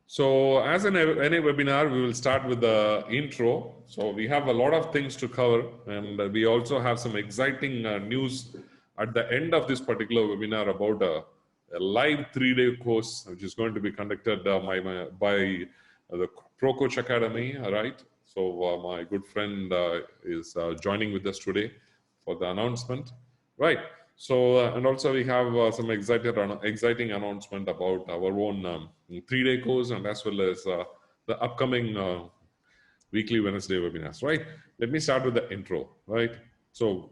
So as in any webinar, we will start with the intro. So we have a lot of things to cover, and we also have some exciting news at the end of this particular webinar about a live 3-day course, which is going to be conducted by the Pro Coach Academy, right? So my good friend is joining with us today for the announcement, right? So, and also we have some exciting announcement about our own 3-day course, and as well as the upcoming weekly Wednesday webinars, right? Let me start with the intro, right? So,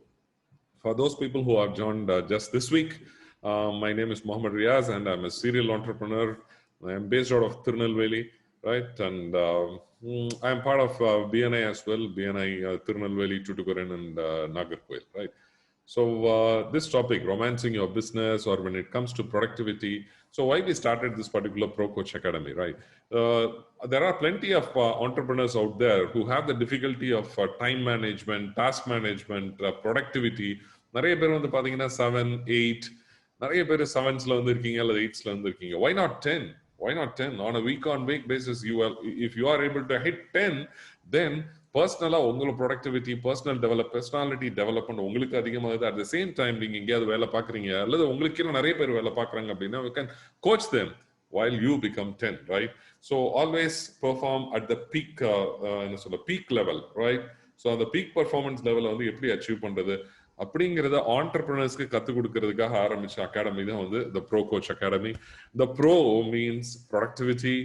for those people who have joined just this week, my name is Mohammed Riaz, and I'm a serial entrepreneur. I'm based out of Tirunelveli, right? And I'm part of BNI as well, BNI Tirunelveli, Tuticorin, and Nagarkoil, right? So this topic, romancing your business, or when it comes to productivity. So why we started this particular Pro Coach Academy, right? There are plenty of entrepreneurs out there who have the difficulty of time management, task management, productivity. நிறைய பேர் வந்து பாத்தீங்கன்னா 7, 8, நிறைய பேர் 7ஸ்ல வந்து இருக்கீங்க அல்லது 8ஸ்ல வந்து இருக்கீங்க. Why not 10? Why not 10? On a week-on-week basis, if you are able to hit 10, then பர்சனலா உங்களோட ப்ரொடக்டிவிட்டி, பர்சனாலிட்டி டெவலப்மெண்ட் உங்களுக்கு அதிகமாகுது. அட் த சேம் டைம் நீங்க எங்கேயாவது வேலை பார்க்குறீங்க அல்லது உங்களுக்கு நிறைய பேர் வேலை பார்க்குறாங்க அப்படின்னா you can coach them while you become 10, right? So always perform at the peak என்ன சொல்ல peak level, right? So அந்த peak performance level வந்து எப்படி அச்சீவ் பண்றது அப்படிங்கறத entrepreneursக்கு கத்து கொடுக்கிறதுக்காக ஆரம்பிச்ச அகாடமி தான் வந்து the Pro Coach Academy. The Pro means productivity.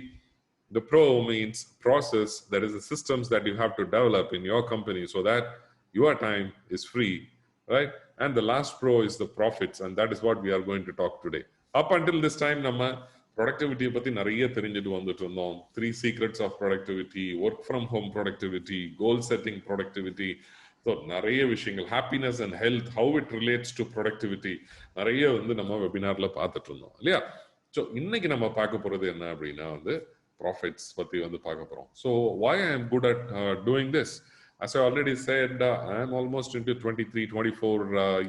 The Pro means process, that is the systems that you have to develop in your company so that your time is free, right? And the last Pro is the profits, and that is what we are going to talk today. Up until this time, நம்ம productivity பத்தி நிறைய தெரிஞ்சிட்டு வந்துட்டு இருந்தோம். 3 secrets of productivity, work from home productivity, goal setting productivity. So நிறைய விஷயங்கள், happiness and health, how it relates to productivity, நிறைய வந்து நம்ம வெபினார்ல பார்த்துட்டு இருந்தோம் இல்லையா? ஸோ இன்னைக்கு நம்ம பார்க்க போறது என்ன அப்படின்னா வந்து profits பத்தி வந்து பார்க்க போறோம். So why I am good at doing this? As I already said, I am almost into 23, 24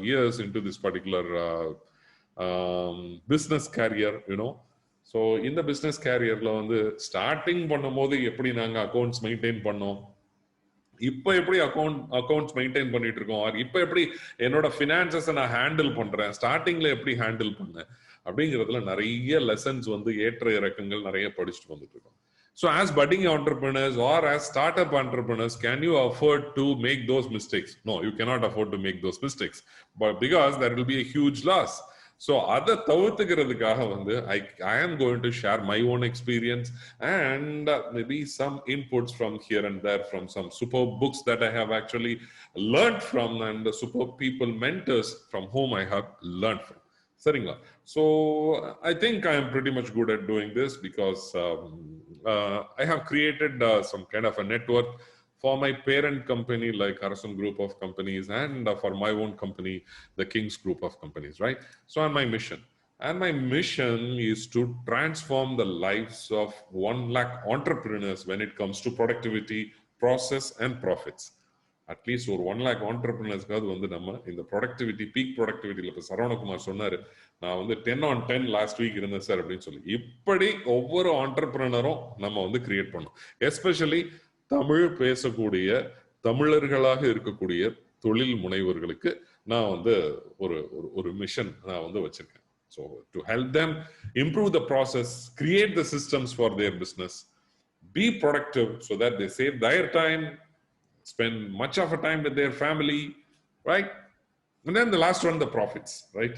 years into this particular business career, you know. So இந்த business careerல வந்து ஸ்டார்டிங் பண்ணும்போது எப்படி நாங்க அக்கௌண்ட்ஸ் மெயின்டைன் பண்ணோம், இப்போ எப்படி அக்கௌண்ட்ஸ் மெயின்டைன் பண்ணிட்டு இருக்கோம், இப்போ எப்படி என்னோட ஃபினான்சஸ் நான் ஹேண்டில் பண்றேன், ஸ்டார்டிங்ல எப்படி ஹேண்டில் பண்ணேன் அப்படிங்கிறதுல நிறைய லெசன்ஸ் வந்து ஏற்ற இறக்கங்கள் நிறைய படிச்சுட்டு வந்துட்டு இருக்கோம். So as budding entrepreneurs or as startup entrepreneurs, can you afford to make those mistakes? No, you cannot afford to make those mistakes, but because there will be a huge loss. So அதை தவிர்த்துக்கிறதுக்காக வந்து I am going to share my own experience and maybe some inputs from here and there from some superb books that I have actually learned from, and the superb people, mentors from whom I have learned from. சரிங்களா? So I think I am pretty much good at doing this because I have created some kind of a network for my parent company like Arasan Group of Companies, and for my own company, the King's Group of Companies, right? So on my mission. And my mission is to transform the lives of 1 lakh entrepreneurs when it comes to productivity, process, and profits. At least ஒரு 1 lakh ஆண்டர்பிரினர்ஸ்க்காவது வந்து நம்ம இந்த productivity, peak ப்ரொடக்டிவிட்டியில் இப்போ சரவணகுமார் சொன்னார், நான் வந்து 10 on 10 last week இருந்தேன் sir அப்படின்னு சொல்லி. இப்படி ஒவ்வொரு ஆண்டர்பிரினரும் நம்ம வந்து கிரியேட் பண்ணோம். எஸ்பெஷலி தமிழ் பேசக்கூடிய தமிழர்களாக இருக்கக்கூடிய தொழில் முனைவர்களுக்கு நான் வந்து ஒரு மிஷன் நான் வந்து வச்சிருக்கேன். So to help them improve the process, create the systems for their business, be productive so that they save their time, spend much of a time with their family, right? And then the last one, the profits, right?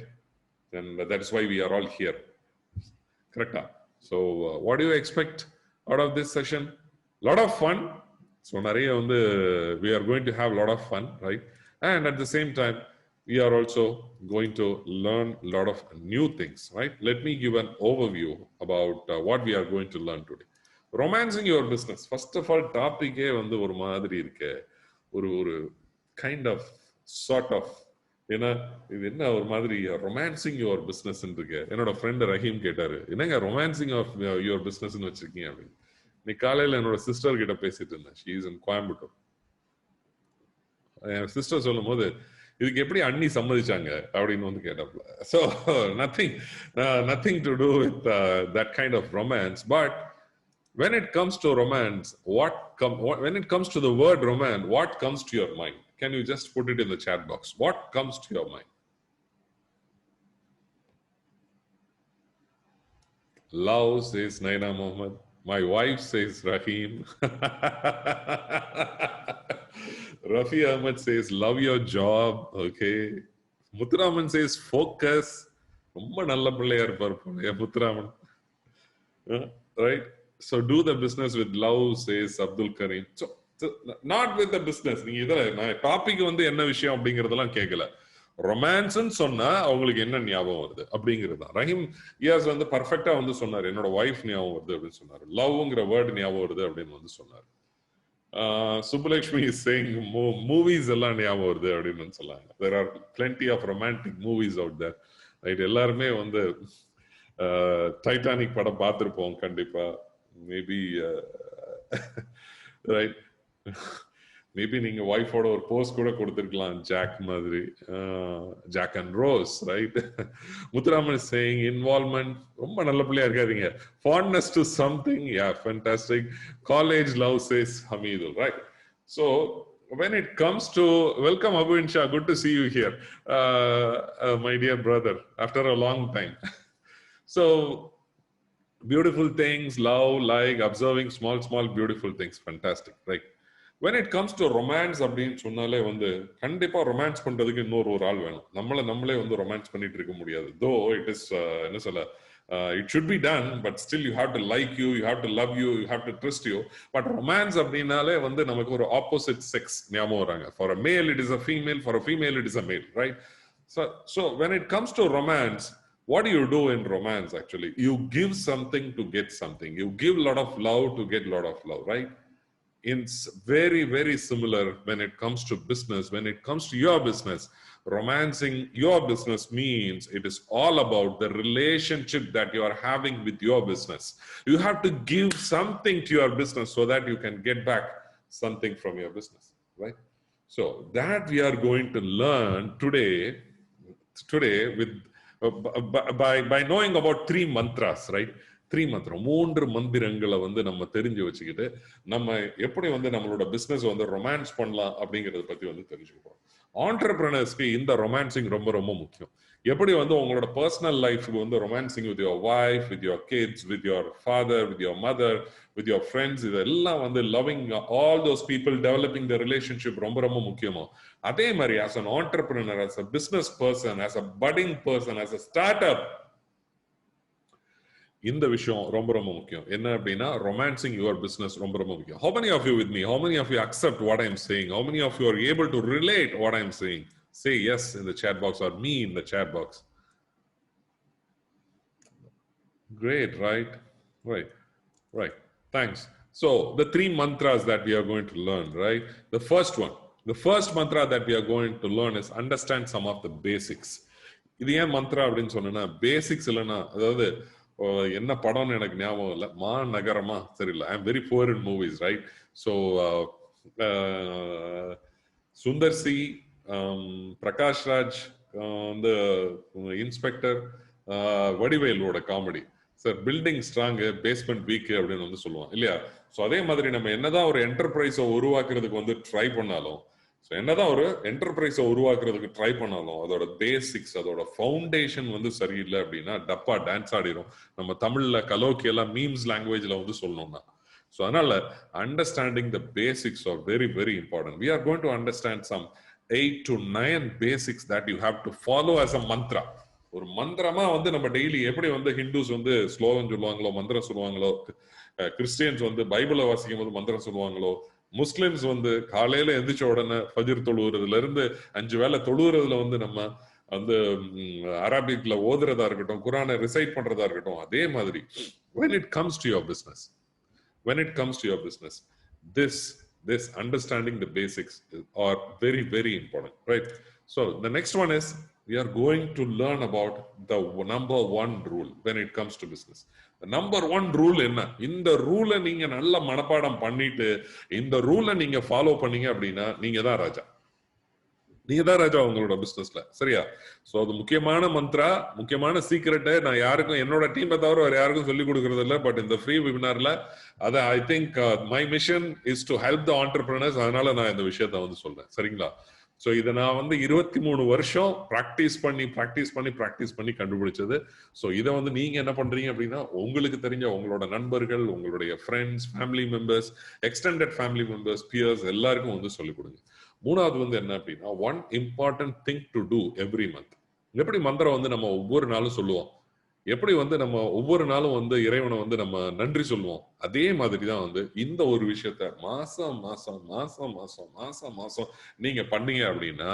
And that is why we are all here. Correct? So what do you expect out of this session? A lot of fun. So we are going to have a lot of fun, right? And at the same time, we are also going to learn a lot of new things, right? Let me give an overview about what we are going to learn today. Romancing your business. First of all, topic வந்து ஒரு மாதிரி இருக்கு, ஒரு kind of sort of, ஏன்னா இது என்ன ஒரு மாதிரி ரொமான்சிங் யுவர் பிஸ்னஸ் இருக்கு. என்னோட ஃப்ரெண்ட் ரஹீம் கேட்டாரு, என்னங்க ரொமான்சிங் ஆஃப் யுவர் பிஸ்னஸ் வச்சிருக்கீங்க அப்படின்னு. இன்னைக்கு காலையில என்னோட சிஸ்டர் கிட்ட பேசிட்டு இருந்தேன். She is in Coimbatore. என் சிஸ்டர் சொல்லும் போது இதுக்கு எப்படி அண்ணி சம்மதிச்சாங்க அப்படின்னு வந்து கேட்டாப்ல. So nothing to do with that kind of romance, but When it comes to romance, when it comes to the word romance, what comes to your mind? Can you just put it in the chat box? What comes to your mind? Love, says Naina Mohammed. My wife says Rahim. Rafi Ahmed says, love your job. Okay. Muthuraman says, focus. ரொம்ப நல்ல பிள்ளையா இருப்பார் போல Muthuraman. Right? So do the business with love, says Abdul Karim. So not with the business. நீங்க இதுல நான் topic வந்து என்ன விஷயம் அப்படிங்கறதெல்லாம் கேட்கல. ரொமான்ஸ்ன்னு சொன்னா அவங்களுக்கு என்ன ஞாபகம் வருது அப்படிங்கிறது தான். ரஹீம் இயாஸ் வந்து பர்ஃபெக்டா வந்து சொன்னார், என்னோட ஒய்ஃப் ஞாபகம் வருது அப்படின்னு சொன்னார், லவ்ங்கிற வேர்டு ஞாபகம் வருது அப்படின்னு வந்து சொன்னார். சுப்புலட்சுமி இஸ் சேயிங் மூவிஸ் எல்லாம் ஞாபகம் வருது அப்படின்னு சொல்லாங்க. There are plenty of romantic movies out there. Right, எல்லாருமே வந்து டைட்டானிக் படம் பார்த்துருப்போம் கண்டிப்பா. மேபி ரைட், மேபி நீங்க ஒய்ஃபோட ஒரு போஸ்ட் கூட கொடுத்திருக்கலாம், ஜாக் மாதிரி, Jack and Rose. Right, Muthuraman is saying involvement, ரொம்ப நல்ல பிள்ளையா இருக்காதீங்க. fondness to something, yeah, fantastic. College love, says Hamidul. Right, so when it comes to, welcome Abu Insha, good to see you here, my dear brother, after a long time. So beautiful things, love, like observing small beautiful things, fantastic. Right, when it comes to romance அப்படின்னு சொன்னாலே வந்து கண்டிப்பா romance பண்றதுக்கு இன்னொரு ஒரு ஆள் வேணும். நம்மளே வந்து ரொமான்ஸ் பண்ணிட்டு இருக்க முடியாது. தோ இட் இஸ் என்ன சொல்ல, it should be done, but still you have to like you have to love you have to trust you. But romance அப்படினாலே வந்து நமக்கு ஒரு opposite sex ஞாபகம் வராங்க. For a male it is a female, for a female it is a male, right? So when it comes to romance, what do you do in romance actually? You give something to get something. You give a lot of love to get a lot of love, right? It's very similar when it comes to business. When it comes to your business, romancing your business means it is all about the relationship that you are having with your business. You have to give something to your business so that you can get back something from your business, right? So that we are going to learn today with by knowing about 3 mantras, right? 3 மந்திரம், 3 மந்திரங்களை வந்து நம்ம தெரிஞ்சு வச்சுக்கிட்டு நம்ம எப்படி வந்து நம்மளோட பிசினஸ் வந்து ரொமான்ஸ் பண்ணலாம் அப்படிங்கறத பத்தி வந்து தெரிஞ்சுக்கிறோம். ஆண்டர்பிரினர்ஸ்க்கு இந்த ரொமான்சிங் ரொம்ப முக்கியம். எப்படி வந்து உங்களோட பர்சனல் லைஃப்க்கு வந்து romancing with your wife, with your kids, with your father, with your mother, with your friends, இதெல்லாம் வந்து loving all those people, developing the relationship ரொம்ப முக்கியமோ, அதே மாதிரி as an entrepreneur, as a business person, as a budding person, as a start up, இந்த விஷயம் ரொம்ப முக்கியம். என்ன அப்படின்னா ரொமான்சிங் யுவர் பிசினஸ் ரொம்ப முக்கியம். How many of you with me? How many of you accept what I am saying? How many of you are able to relate what I am saying? Say yes in the chat box or me in the chat box. Great, right? Right. Thanks. So the 3 mantras that we are going to learn, right? The first mantra that we are going to learn is understand some of the basics. இது ஏன் மந்த்ரா அப்படின்னு சொன்னா, basics இல்லைன்னா, அதாவது என்ன படம்னு எனக்கு ஞாபகம் இல்லை, நகரமா தெரியல. I am very poor in movies, right? So Sundar C, Prakash Raj வந்து இன்ஸ்பெக்டர், வடிவேலோட comedy, sir building strong basement weak அப்படின்னு வந்து சொல்லுவான் இல்லையா? ஸோ அதே மாதிரி நம்ம என்னதான் ஒரு என்டர்பிரைஸை உருவாக்குறதுக்கு வந்து ட்ரை பண்ணாலும், என்னதான் ஒரு என்டர்பிரைஸை உருவாக்குறதுக்கு ட்ரை பண்ணாலும், அதோட பேசிக்ஸ், அதோட ஃபவுண்டேஷன் வந்து சரியில்லை அப்படின்னா டப்பா டான்ஸ் ஆடிடும். நம்ம தமிழ்ல கலோக்கியெல்லாம் மீம்ஸ் லாங்குவேஜ்ல வந்து சொல்லணும்னா. ஸோ அதனால understanding the basics are very important. We are going to understand some 8 to 9 basics that you have to follow as a mantra. ஒரு மந்திரமா வந்து நம்ம டெய்லி எப்படி வந்து ஹிந்துஸ் வந்து ஸ்லோகன் சொல்லுவாங்களோ, மந்திரம் சொல்லுவாங்களோ, கிறிஸ்டியன்ஸ் வந்து பைபிளை வாசிக்கும் போது மந்திரம் சொல்லுவாங்களோ, முஸ்லிம்ஸ் வந்து காலையில எந்திரிச்ச உடனே ஃபஜ்ர் தொழுவுறதுல இருந்து 5 வேளை தொழுவுறதுல வந்து நம்ம வந்து அரபிக்ல ஓதுறதா இருக்கட்டும், குரானை ரிசைட் பண்றதா இருக்கட்டும், அதே மாதிரி when it comes to your business, this understanding the basics are very important, right? So the next one is we are going to learn about the number 1 rule when it comes to business. The number 1 rule என்ன? இந்த ரூலை நீங்க நல்ல மனப்பாடம் பண்ணிட்டு இந்த ரூலை நீங்க ஃபாலோ பண்ணீங்க அப்படின்னா நீங்க தான் ராஜா. நீங்க தான் ராஜா உங்களோட பிசினஸ்ல. சரியா? சோ அது முக்கியமான மந்த்ரா, முக்கியமான சீக்ரெட். நான் யாருக்கும் என்னோட டீமை தவிர வேற யாருக்கும் சொல்லி கொடுக்கறது இல்ல. பட் இந்த ஃப்ரீ வெபினார்ல அத I think my mission is to help the entrepreneurs. அதனால நான் இந்த விஷயத்த வந்து சொல்றேன். சரிங்களா? சோ இதை நான் வந்து 23 வருஷம் பிராக்டிஸ் பண்ணி கண்டுபிடிச்சது. சோ இதை வந்து நீங்க என்ன பண்றீங்க அப்படின்னா, உங்களுக்கு தெரிஞ்ச உங்களோட நண்பர்கள், உங்களுடைய friends, family members, extended family members, peers எல்லாருக்கும் வந்து சொல்லிக் கொடுங்க. மூணாவது வந்து என்ன அப்படின்னா, one important thing to do every month. எப்படி மந்திரம் வந்து நம்ம ஒவ்வொரு நாளும் சொல்லுவோம், எப்படி வந்து நம்ம ஒவ்வொரு நாளும் வந்து இறைவனை வந்து நம்ம நன்றி சொல்லுவோம், அதே மாதிரி தான் வந்து இந்த ஒரு விஷயத்த மாசம் மாசம் மாசம் மாசம் மாசம் மாசம் நீங்க பண்ணீங்க அப்படின்னா,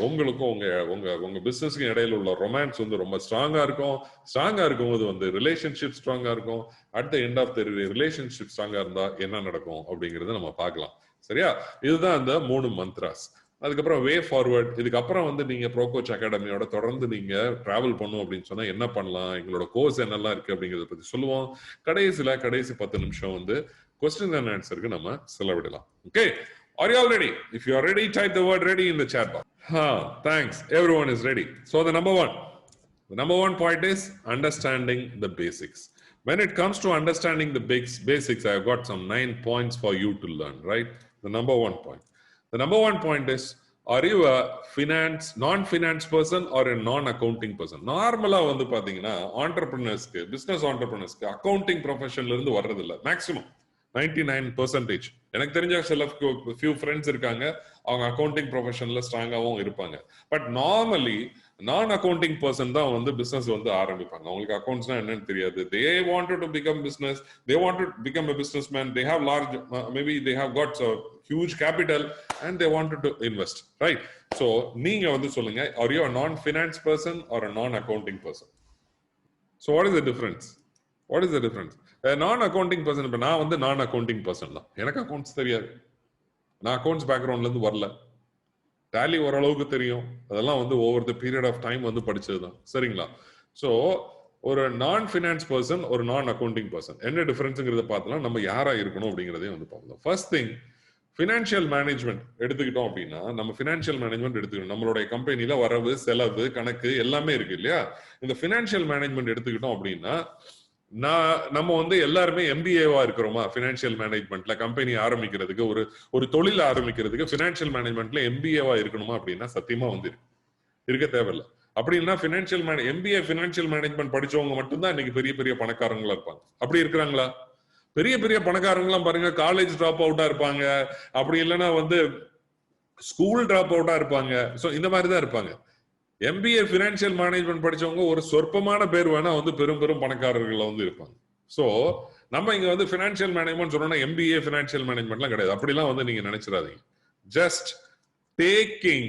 உங்களுக்கும் உங்க உங்க உங்க பிசினஸ்க்கு இடையில உள்ள ரொமான்ஸ் வந்து ரொம்ப ஸ்ட்ராங்கா இருக்கும். ஸ்ட்ராங்கா இருக்கும்போது வந்து ரிலேஷன்ஷிப் ஸ்ட்ராங்கா இருக்கும். At the end of the relationship ஸ்ட்ராங்கா இருந்தா என்ன நடக்கும் அப்படிங்கறத நம்ம பார்க்கலாம். சரியா? இதுதான் அந்த 3 மந்த்ராஸ். அதுக்கப்புறம் வே ஃபார்வர்ட். இதுக்கப்புறம் வந்து நீங்க ப்ரோகோச் அகாடமியோட தொடர்ந்து நீங்க டிராவல் பண்ணும் அப்படின்னு சொன்னா என்ன பண்ணலாம், எங்களோட கோர்ஸ் என்னெல்லாம் இருக்கு அப்படிங்கறத பத்தி சொல்லுவோம். கடைசி 10 நிமிஷம் வந்து கொஸ்டின் அண்ட் ஆன்சருக்கு நம்ம செலவிடலாம். Okay, are you all ready? If you are ready, type the word ready in the chat box. Thanks, everyone is ready. So the number one point is understanding the basics. When it comes to understanding the basics, I have got some 9 points for you to learn, right? The number one point is, are you a non-finance person or a non-accounting person? Normally வந்து பாத்தீங்கன்னா entrepreneursக்கு, business entrepreneursக்கு accounting professionல இருந்து வர்றது இல்ல. Maximum 99%. எனக்கு தெரிஞ்ச சில few friends இருக்காங்க, அவங்க அக்கௌண்டிங் ப்ரொஃபஷன்ல ஸ்ட்ராங்காவும் இருப்பாங்க. பட் நார்மலி நான் அக்கௌண்டிங் பர்சன் தான் வந்து பிசினஸ் வந்து ஆரம்பிப்பாங்க. அவங்களுக்கு அக்கௌண்ட்ஸ்னா என்னன்னு தெரியாது. They wanted to become business, they wanted to become a businessman, they have large maybe they have got a huge capital and they wanted to invest, right? So நீங்க வந்து சொல்லுங்க, are you a non finance person or a non accounting person? So what is the difference? நான் accounting person. இப்ப நான் வந்து நான் accounting person தான். எனக்கு அக்கௌண்ட்ஸ் தெரியாது. நான் அக்கௌண்ட்ஸ் பேக்ரவுண்ட்ல இருந்து வரல. டேலி ஓரளவுக்கு தெரியும். அதெல்லாம் வந்து over the period of time வந்து படிச்சதுதான். சரிங்களா? சோ ஒரு நான் ஃபினான்ஸ் பர்சன், ஒரு நான் அக்கௌண்டிங் பர்சன் என்ன டிஃபரன்ஸ்ங்கிறத பார்த்தலாம். நம்ம யாரா இருக்கணும் அப்படிங்கிறதையும் வந்து பார்க்கலாம். ஃபர்ஸ்ட் திங், ஃபினான்ஷியல் மேனேஜ்மெண்ட் எடுத்துக்கிட்டோம் அப்படின்னா, நம்ம ஃபினான்ஷியல் மேனேஜ்மெண்ட் எடுத்துக்கணும். நம்மளுடைய கம்பெனில வரவு, செலவு, கணக்கு எல்லாமே இருக்கு இல்லையா? இந்த ஃபினான்ஷியல் மேனேஜ்மெண்ட் எடுத்துக்கிட்டோம் அப்படின்னா, நம்ம வந்து எல்லாருமே எம்பிஏவா இருக்கிறோமா? பினான்சியல் மேனேஜ்மெண்ட்ல கம்பெனி ஆரம்பிக்கிறதுக்கு, ஒரு தொழில் ஆரம்பிக்கிறதுக்கு பினான்சியல் மேனேஜ்மெண்ட்ல எம்பிஏவா இருக்கணுமா அப்படின்னா சத்தியமா வந்து இருக்க தேவையில்லை. அப்படின்னா எம்பிஏ பினான்சியல் மேனேஜ்மெண்ட் படிச்சவங்க மட்டும்தான் இன்னைக்கு பெரிய பெரிய பணக்காரங்களா இருப்பாங்க. அப்படி இருக்கிறாங்களா? பெரிய பெரிய பணக்காரங்களாம் பாருங்க, காலேஜ் டிராப் அவுட்டா இருப்பாங்க, அப்படி இல்லைன்னா வந்து ஸ்கூல் டிராப் அவுட்டா இருப்பாங்க. சோ இந்த மாதிரி தான் இருப்பாங்க. எம்பிஏ பினான்சியல் மேனேஜ்மெண்ட் படிச்சவங்க ஒரு சொற்பமான பேர் வேணா வந்து பெரும் பெரும் பணக்காரர்கள் வந்து இருப்பாங்க. சோ நம்ம இங்க வந்து பினான்சியல் மேனேஜ்மெண்ட் சொன்னா எம்பிஏ பினான்சியல் மேனேஜ்மெண்ட்லாம் கிடையாது. அப்படிலாம் வந்து நீங்க நினைச்சிடாதீங்க. Just taking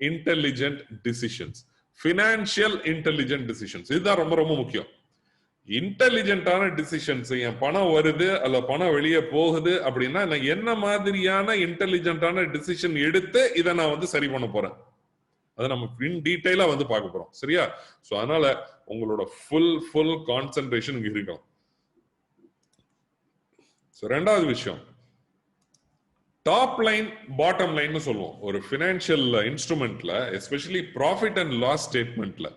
intelligent decisions, financial intelligent decisions, இதுதான் ரொம்ப ரொம்ப முக்கியம். இன்டெலிஜென்டான டிசிஷன்ஸ், என் பணம் வருது அல்ல பணம் வெளியே போகுது அப்படின்னா நான் என்ன மாதிரியான இன்டெலிஜென்டான டிசிஷன் எடுத்து இதை நான் வந்து சரி பண்ண போறேன், அதை நம்ம இன் டீடைலா வந்து பார்க்க போறோம். சரியா? சோ அதனால உங்களோட ஃபுல் கான்சென்ட்ரேஷன் இங்க இருக்கணும். சோ ரெண்டாவது விஷயம், டாப் லைன் பாட்டம் லைன் சொல்லுவோம் ஒரு பினான்சியல் இன்ஸ்ட்ருமெண்ட்ல, எஸ்பெஷலி ப்ராஃபிட் அண்ட் லாஸ் ஸ்டேட்மெண்ட்ல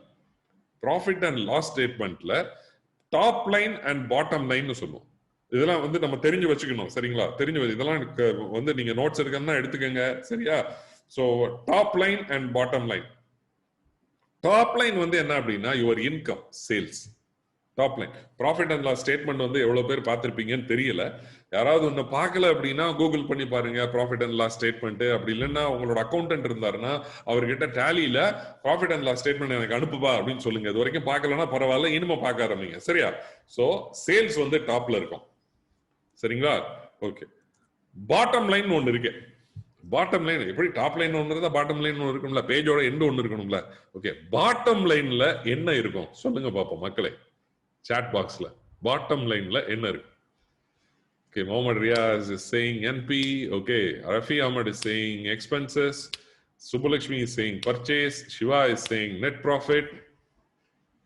top line and bottom line சொல்லுவோம். இதெல்லாம் வந்து நம்ம தெரிஞ்சு வச்சுக்கணும். சரிங்களா? இதெல்லாம் வந்து நீங்க நோட்ஸ் எடுக்கணும்னா எடுத்துக்கங்க. சரியா? So top line and bottom line. Top line வந்து என்ன அப்படின்னா your income, sales. Top line profit and loss statement வந்து எவ்வளவு பேர் பார்த்திருப்பீங்கன்னு தெரியல. யாராவது ஒன்னு பார்க்கல அப்படின்னா கூகுள் பண்ணி பாருங்க ப்ராஃபிட் அண்ட் லாஸ் ஸ்டேட்மெண்ட். அப்படி இல்லைன்னா உங்களோட அக்கௌண்டன்ட் இருந்தாருன்னா அவர்கிட்ட டேலியில ப்ராஃபிட் அண்ட் லாஸ் ஸ்டேட்மெண்ட் எனக்கு அனுப்புவா அப்படின்னு சொல்லுங்க. இது வரைக்கும் பார்க்கலன்னா பரவாயில்ல, இனிமே பார்க்க ஆரம்பிங்க. சரியா? சோ சேல்ஸ் வந்து டாப்ல இருக்கும். சரிங்களா? ஓகே. பாட்டம் லைன் ஒன்னு இருக்கு. பாட்டம் லைன் எப்படி டாப் லைன் ஒன்று இருந்தா பாட்டம் லைன் ஒன்று இருக்கும்ல, பேஜோட எண்ட் ஒன்று இருக்கணும்ல. ஓகே, பாட்டம் லைன்ல என்ன இருக்கும் சொல்லுங்க பாப்போம் மக்களே, சாட் பாக்ஸ்ல. பாட்டம் லைன்ல என்ன இருக்கு? Okay, Mohammad Riaz is saying NP. Okay, Rafi Ahmad is saying expenses. Subbalakshmi is saying purchase. Shiva is saying net profit.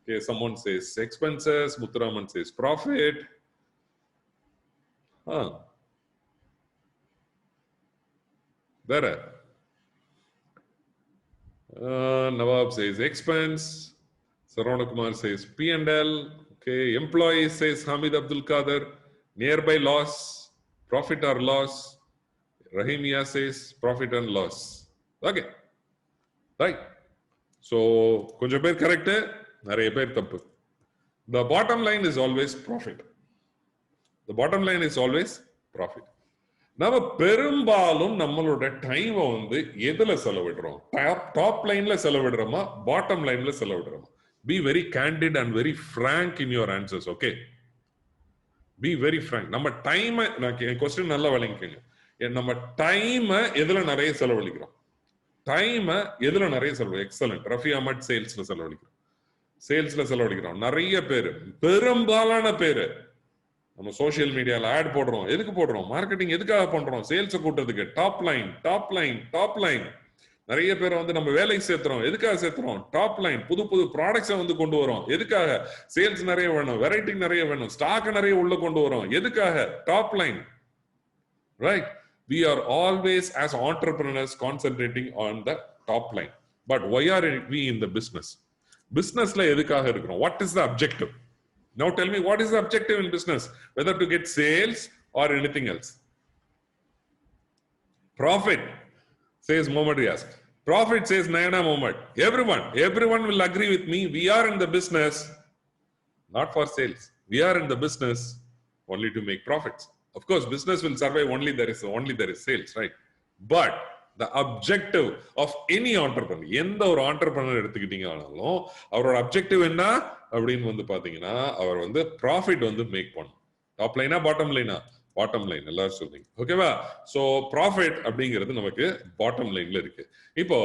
Okay, someone says expenses. Muthuraman says profit. வேற Nawab says expense. Saravana Kumar says P&L. Okay. Employee says Hamid Abdul Kader. Nearby loss, profit or loss. Rahimia says profit and loss. Okay. Right. So, கொஞ்சம் பேர் correct, நிறைய பேர் தப்பு. The bottom line is always profit. The bottom line is always profit. நம்ம பெரும்பாலும் நம்மளோட டைமை வந்து எதுல செலவிடுறோம்? டாப் லைன்ல செலவிடுறோமா, பாட்டம் லைன்ல செலவிடுறோமா? Be very candid and very frank in your answers, okay? Be very frank. நம்ம டைமை, நான் கொஸ்டின் நல்லா விளங்கிக்கங்க. நம்ம டைமை எதுல நிறைய செலவழிக்கிறோம்? டைமை எதுல நிறைய செலவழிக்கிறோம்? எக்ஸலன்ட். ரஃபி அஹமத் சேல்ஸ்ல செலவழிக்கிறோம். சேல்ஸ்ல செலவழிக்கிறோம். நிறைய பேர், பெரும்பாலான பேரு நம்ம சோசியல் மீடியால ஆட் போடுறோம். எதுக்கு போடுறோம்? மார்க்கெட்டிங் எதுக்காக பண்றோம்? சேல்ஸ் கூட்டுறதுக்கு. Top line, top line, top line. நிறைய பேரை வந்து நம்ம வேலைக்கு சேர்த்துறோம். எதுக்காக சேர்த்துறோம்? Top line. புது புது ப்ராடக்ட்ஸை வந்து கொண்டு வரோம். எதுக்காக? சேல்ஸ் நிறைய வேணும், வெரைட்டி நிறைய வேணும், ஸ்டாக் நிறைய உள்ள கொண்டு வரோம். எதுக்காக? Top line. Right? We are always as entrepreneurs concentrating on the top line. But why are we in the business? Businessல எதுக்காக இருக்கிறோம்? What is the objective? Now tell me, what is the objective in business? Whether to get sales or anything else. Profit, says Mohammed Riaz. Profit, says Nayana Mohammed. Everyone will agree with me. We are in the business not for sales. We are in the business only to make profits. Of course, business will survive only there is sales, right? But the objective of any entrepreneur, எந்த ஒரு entrepreneur எடுத்துக்கிட்டீங்கனாலும் அவரோட objective என்ன அப்படின்னு வந்து பாத்தீங்கன்னா, அவர் வந்து profit வந்து make பண்ணும். டாப் லைனா பாட்டம் லைனா? Bottom line. எல்லாரும் சொல்றீங்க, ஓகேவா? சோ ப்ராஃபிட் அப்படிங்கிறது நமக்கு பாட்டம் லைன்ல இருக்கு. இப்போ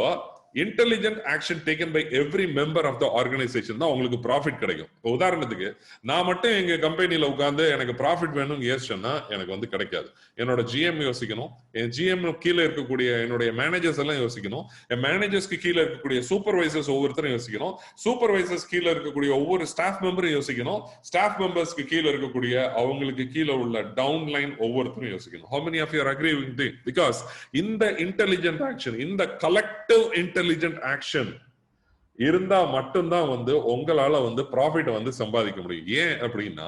intelligent action taken by every member of the organisation தான் உங்களுக்கு ப்ராஃபிட் கிடைக்கும். இப்போ உதாரணத்துக்கு நான் மட்டும் எங்க கம்பெனில உட்கார்ந்து எனக்கு ப்ராஃபிட் வேணும்னு யோசிச்சேன்னா எனக்கு வந்து கிடைக்காது. என்னோட ஜிஎம் யோசிக்கணும், என் ஜிஎம் கீழே இருக்கக்கூடிய என்னுடைய மேனேஜர்ஸ் எல்லாம் யோசிக்கணும், என் மேனேஜர்ஸ்க்கு கீழே இருக்கக்கூடிய சூப்பர்வைசர்ஸ் ஒவ்வொருத்தரும் யோசிக்கணும், சூப்பர்வைசர்ஸ் கீழே இருக்கக்கூடிய ஒவ்வொரு ஸ்டாஃப் மெம்பரும் யோசிக்கணும், ஸ்டாஃப் மெம்பர்ஸ்க்கு கீழே இருக்கக்கூடிய அவங்களுக்கு கீழே உள்ள டவுன் லைன் ஒவ்வொருத்தரும் யோசிக்கணும். How many of you are agree with me? Because in the intelligent action, in the collective intelligent action இருந்தா மட்டும்தான் வந்து உங்களால வந்து ப்ராஃபிட் வந்து சம்பாதிக்க முடியும். ஏன் அப்படின்னா,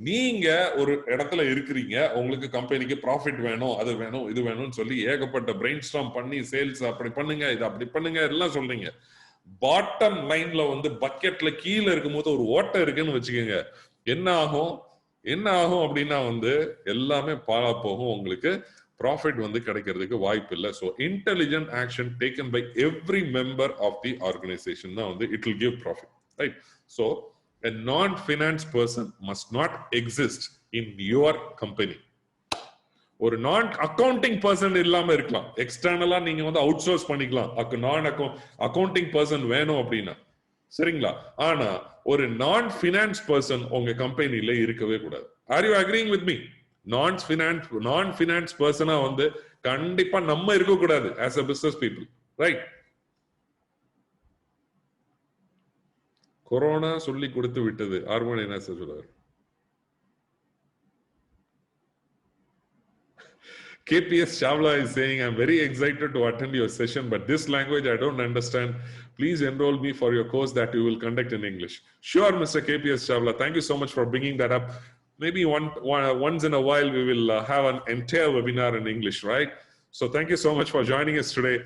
நீங்க ஒரு இடத்துல இருக்கிறீங்க, உங்களுக்கு கம்பெனிக்கு ப்ராஃபிட் வேணும், அது வேணும், இது வேணும்னு சொல்லி ஏகப்பட்ட பிரெயின் ஸ்டார்ம் பண்ணி சேல்ஸ் அப்படி பண்ணுங்க, இது அப்படி பண்ணுங்க எல்லாம் சொல்றீங்க. பாட்டம் லைன்ல வந்து பக்கெட்ல கீழே இருக்கும்போது ஒரு ஓட்டை இருக்குன்னு வச்சுக்கோங்க, என்ன ஆகும் அப்படின்னா வந்து எல்லாமே பாழா போகும். உங்களுக்கு profit வந்து கிடைக்கிறதுக்கு வாய்ப்பு இல்லை. So intelligent action taken by every member of the organization தான் வந்து it will give profit, right? So a non-finance person must not exist in your company. ஒரு நான் அக்கவுண்டிங் பர்சன் இல்லாம இருக்கலாம், எக்ஸ்டர்னலா நீங்க வந்து அவுட் சோர்ஸ் பண்ணிக்கலாம். நான் அக்கவுண்டிங் பர்சன் வேணும் அப்படின்னா, சரிங்களா? ஆனா ஒரு நான் ஃபினான்ஸ் பர்சன் உங்க கம்பெனில இருக்கவே கூடாது. Are you agreeing with me? நான் ஃபினான்ஸ் பர்சனா வந்து கண்டிப்பா நம்ம இருக்க கூடாது as a business people, right? Corona சொல்லி கொடுத்து விட்டது. ஹார்மோன் என்ன சொல்றாரு? KPS Chawla is saying, I'm very excited to attend your session, but this language I don't understand. Please enroll me for your course that you will conduct in English. Sure, Mr. KPS Chawla. Thank you so much for bringing that up. Maybe once in a while we will have an entire webinar in English, right? So thank you so much for joining us today.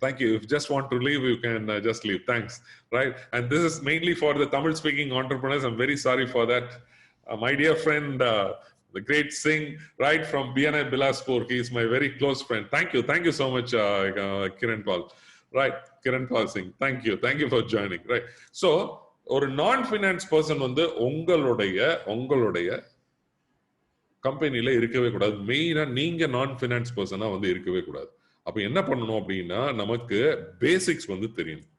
Thank you. If you just want to leave, you can just leave. Thanks, right? And this is mainly for the Tamil-speaking entrepreneurs. I'm very sorry for that. My dear friend, the great Singh, right from BNI Bilaspur, he is my very close friend. Thank you so much, Kiran Paul, right? Kiran Paul Singh, thank you for joining, right? So ஒரு நான் finance person வந்து உங்களுடைய கம்பெனில இருக்கவே கூடாது. மெயினா நீங்க நான் ஃபினான்ஸ் பர்சனா வந்து இருக்கவே கூடாது. அப்ப என்ன பண்ணணும் அப்படின்னா, நமக்கு பேசிக்ஸ் வந்து தெரியணும்.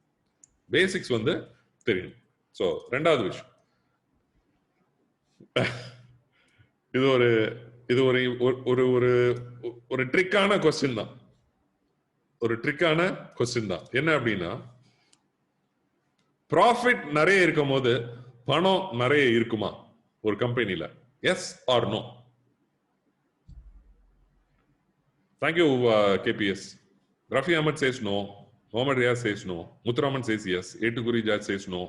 சோ ரெண்டாவது விஷயம், இது ஒரு ட்ரிக்கான கொஸ்டின் தான். என்ன அப்படின்னா, ப்ராஃபிட் நிறைய இருக்கும் போது பணம் நிறைய இருக்குமா ஒரு கம்பெனில? Yes or no? Thank you, KPS. Rafi Ahmed says no. Mohammad Riyaz says no. Muthuraman says yes. Etukuri Judge says no.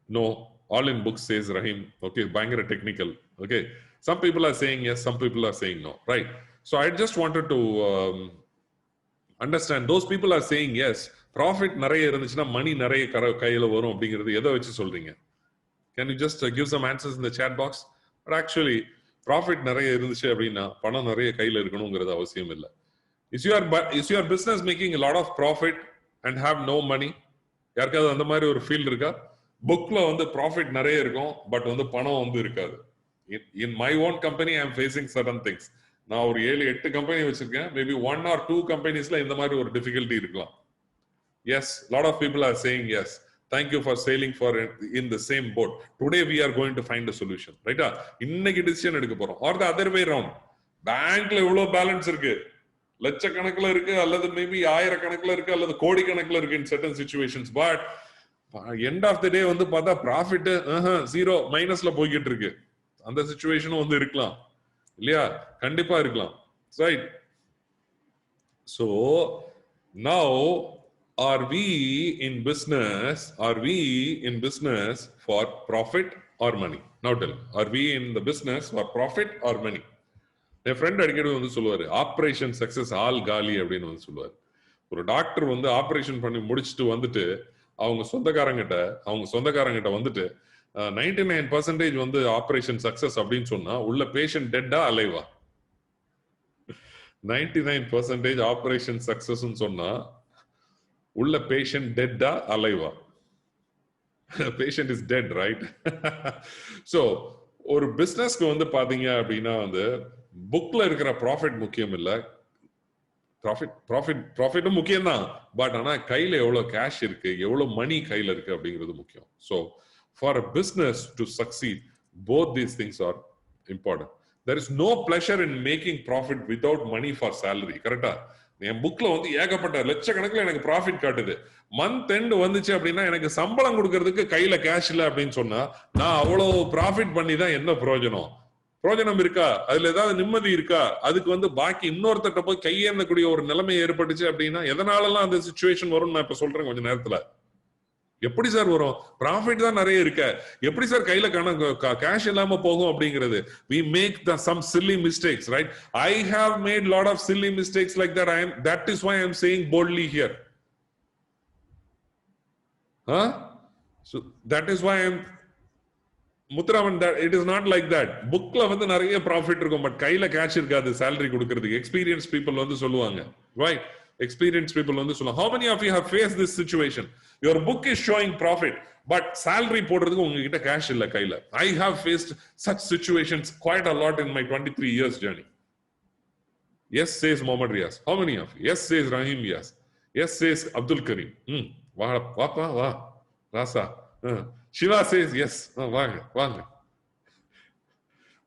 No. All in books says Rahim. Okay, bangara technical. Okay. Some people are saying yes, some people are saying no. Right. So I just wanted to understand. Those people are saying yes. Profit நிறைய இருந்துச்சுன்னா மணி நிறைய கையில வரும் அப்படிங்கிறது எதை வச்சு சொல்றீங்க? Can you just give some answers in the chat box? But actually, profit நிறைய இருந்துச்சு அப்படின்னா பணம் நிறைய கையில இருக்கணுங்கிறது அவசியம் இல்லை. Is your business making a lot of profit and have no money? யாருக்காவது அந்த மாதிரி ஒரு ஃபீல் இருக்கா? புக்ல வந்து ப்ராஃபிட் நிறைய இருக்கும், பட் வந்து பணம் வந்து இருக்காது. In my own company, I am facing certain things. நான் ஒரு 7-8 கம்பெனி வச்சிருக்கேன். Maybe 1 or 2 கம்பெனிஸ்ல இந்த மாதிரி ஒரு டிஃபிகல்ட்டி இருக்கலாம். Yes, lot of people are saying yes. Thank you for sailing for in the same boat. Today we are going to find a solution. Right? இன்னைக்கு decision எடுக்க போறோம். Or the other way around. பேங்க்ல எவ்வளவு balance இருக்கு? லட்சக்கணக்கில் இருக்கு, அல்லது maybe ஆயிரக்கணக்கில் இருக்கு, அல்லது கோடிக்கணக்கில் இருக்கு in certain situations. But end of the day வந்து பார்த்தா ப்ராஃபிட் 0 மைனஸ்ல போய்கிட்டு இருக்கு. அந்த சிச்சுவேஷனும் வந்து இருக்கலாம் இல்லையா? கண்டிப்பா இருக்கலாம். Right? So now are we in business for profit or money? Now tell me, are we in the business for profit or money? N friend அடிக்கடி வந்து சொல்லுவாரு, ஆப்ரேஷன் சக்சஸ் ஆல் காலி அப்படின்னு வந்து சொல்லுவாரு. ஒரு டாக்டர் வந்து ஆப்ரேஷன் பண்ணி முடிச்சுட்டு வந்துட்டு அவங்க சொந்தக்காரங்கிட்ட வந்துட்டு 99% வந்து ஆப்ரேஷன் சக்சஸ் அப்படின்னு சொன்னா உள்ள பேஷண்ட் டெட்டா அலைவா? 99% ஆப்ரேஷன் சக்சஸ் சொன்னா உள்ள பேஷண்ட் டெட்டா அலைவா? Patient is dead, right? So ஒரு பிசினஸ்க்கு வந்து பாத்தீங்க அப்படின்னா வந்து புக்ல இருக்கிற ப்ராஃபிட் முக்கியம் இல்ல. ப்ராஃபிட்டும் முக்கியம் தான், பட் ஆனா கையில எவ்வளவு கேஷ் இருக்கு, எவ்வளவு மணி கையில இருக்கு அப்படிங்கிறது முக்கியம். So for a business to succeed, both these things are important. There is no pleasure in making profit without money for salary. கரெக்டா? என் புக்ல வந்து ஏகப்பட்ட லட்சக்கணக்கில் எனக்கு ப்ராஃபிட் காட்டுது. மந்த் எண்ட் வந்துச்சு அப்படின்னா எனக்கு சம்பளம் கொடுக்கறதுக்கு கையில கேஷ் இல்லை அப்படின்னு சொன்னா நான் அவ்வளவு ப்ராஃபிட் பண்ணி தான் என்ன பிரயோஜனம் இருக்கா? அதுல ஏதாவது நிம்மதி இருக்கா? அதுக்கு வந்து பாக்கி இன்னொருத்தட்ட போய் கையேந்தக்கூடிய ஒரு நிலைமை ஏற்பட்டுச்சு அப்படின்னா எதனாலலாம் அந்த சிச்சுவேஷன் வரும் நான் இப்ப சொல்றேன் கொஞ்ச நேரத்துல. எப்படி சார் வரும்? ப்ராஃபிட் தான் நிறைய இருக்க, எப்படி சார் கையில கேஷ் இல்லாம போகும் அப்படிங்கிறது? we make some silly mistakes, right? I have made lot of silly mistakes like that. That is why I am saying boldly here. So that is why I am Muthuraman, that it is not like that. புக்ல வந்து நிறைய profit இருக்கும், but கையில cash இருக்காது salary கொடுக்கிறதுக்கு. Experience people வந்து சொல்லுவாங்க, right? Experienced people வந்து சொல்லுவாங்க. How many of you have faced this situation? Your book is showing profit, but salary போடுறதுக்கு உங்ககிட்ட கேஷ் இல்ல கையில. I have faced such situations quite a lot in my 23 years journey. Yes says Mohammad Riyaz. How many of you? Yes says Rahim Riyaz. Yes says Abdul Karim. வா ராசா. Shiva says yes. வாங்க.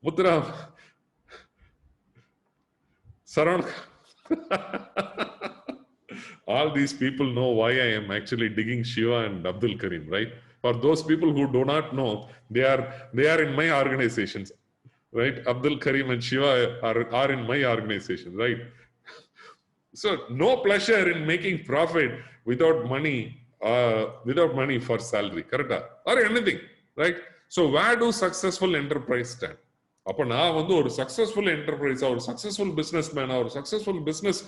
முத்துரா Saravana. All these people know why I am actually digging Shiva and Abdul Karim, right? For those people who do not know, they are in my organizations, right? Abdul Karim and Shiva are in my organization, right? So no pleasure in making profit without money for salary, correct? Or anything, right? So where do successful enterprise stand? அப்ப நான் வந்து ஒரு successful என்டர்பிரைஸா, ஒரு successful business மேனா, ஒரு successful business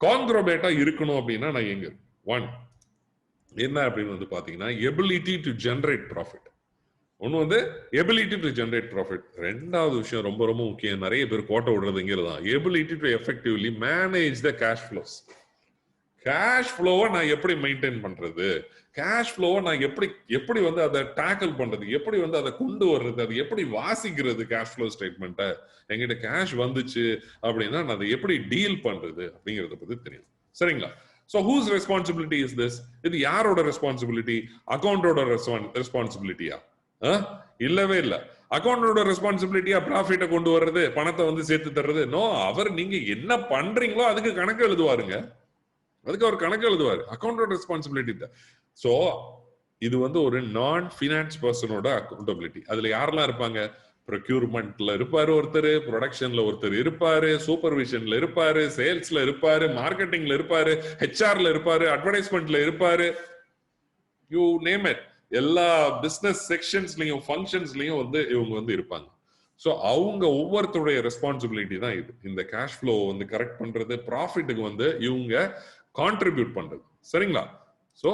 கான்கிரோபேட்டா இருக்கணும் அப்படின்னா நான் எங்க என்ன அப்படின்னு வந்து பாத்தீங்கன்னா எபிலிட்டி டு ஜெனரேட் ப்ராஃபிட். ஒண்ணு வந்து எபிலிட்டி டு ஜெனரேட் ப்ராஃபிட். ரெண்டாவது விஷயம் ரொம்ப ரொம்ப முக்கியம், நிறைய பேர் கோட்டை விடுறதுங்கிறது தான் ability to effectively manage the cash flows. Cash ஃப்ளோவை நான் எப்படி மெயின்டைன் பண்றது, கேஷ் ஃப்ளோவை நான் எப்படி வந்து அதை டேக்கிள் பண்றது, எப்படி வந்து அதை கொண்டு வர்றது, அது எப்படி வாசிக்கிறது கேஷ் ஃப்ளோ ஸ்டேட்மெண்ட்டை. எங்கிட்ட கேஷ் வந்துச்சு அப்படின்னா நான் அதை எப்படி டீல் பண்றது அப்படிங்கறத பத்தி தெரியும். சரிங்களா? So whose responsibility is this? இது யாரோட ரெஸ்பான்சிபிலிட்டி? அக்கௌண்டோட ரெஸ்பான்சிபிலிட்டியா? இல்லவே இல்ல. அக்கௌண்டோட ரெஸ்பான்சிபிலிட்டியா ப்ராஃபிட்டை கொண்டு வர்றது, பணத்தை வந்து சேர்த்து தர்றது? நோ. அவர் நீங்க என்ன பண்றீங்களோ அதுக்கு கணக்கு எழுதுவாருங்க. அதுக்கு அவர் கணக்கு எழுதுவாரு. அக்கௌண்டோட ரெஸ்பான்சிபிலிட்டி தான். சோ இது வந்து ஒரு நான் ஃபினான்ஸ் பர்சனோட அக்கௌண்டபிலிட்டி. அதுல யாரெல்லாம் இருப்பாங்க? ப்ரொக்யூர்மெண்ட்ல இருப்பாரு ஒருத்தர், ப்ரொடக்ஷன்ல ஒருத்தர் இருப்பாரு, சூப்பர்விஷன்ல இருப்பாரு, சேல்ஸ்ல இருப்பாரு, மார்க்கெட்டிங்ல இருப்பாரு, ஹெச்ஆர்ல இருப்பாரு, அட்வர்டைஸ்மெண்ட்ல இருப்பாரு, யூ நேம் இட். எல்லா பிசினஸ் செக்ஷன்ஸ்லயும் ஃபங்க்ஷன்ஸ்லயும் வந்து இவங்க வந்து இருப்பாங்க. ஸோ அவங்க ஒவ்வொருத்தருடைய ரெஸ்பான்சிபிலிட்டி தான் இது. இந்த கேஷ் ஃப்ளோ வந்து கரெக்ட் பண்றது, ப்ராஃபிட்டுக்கு வந்து இவங்க கான்ட்ரிபியூட் பண்றது. சரிங்களா? ஸோ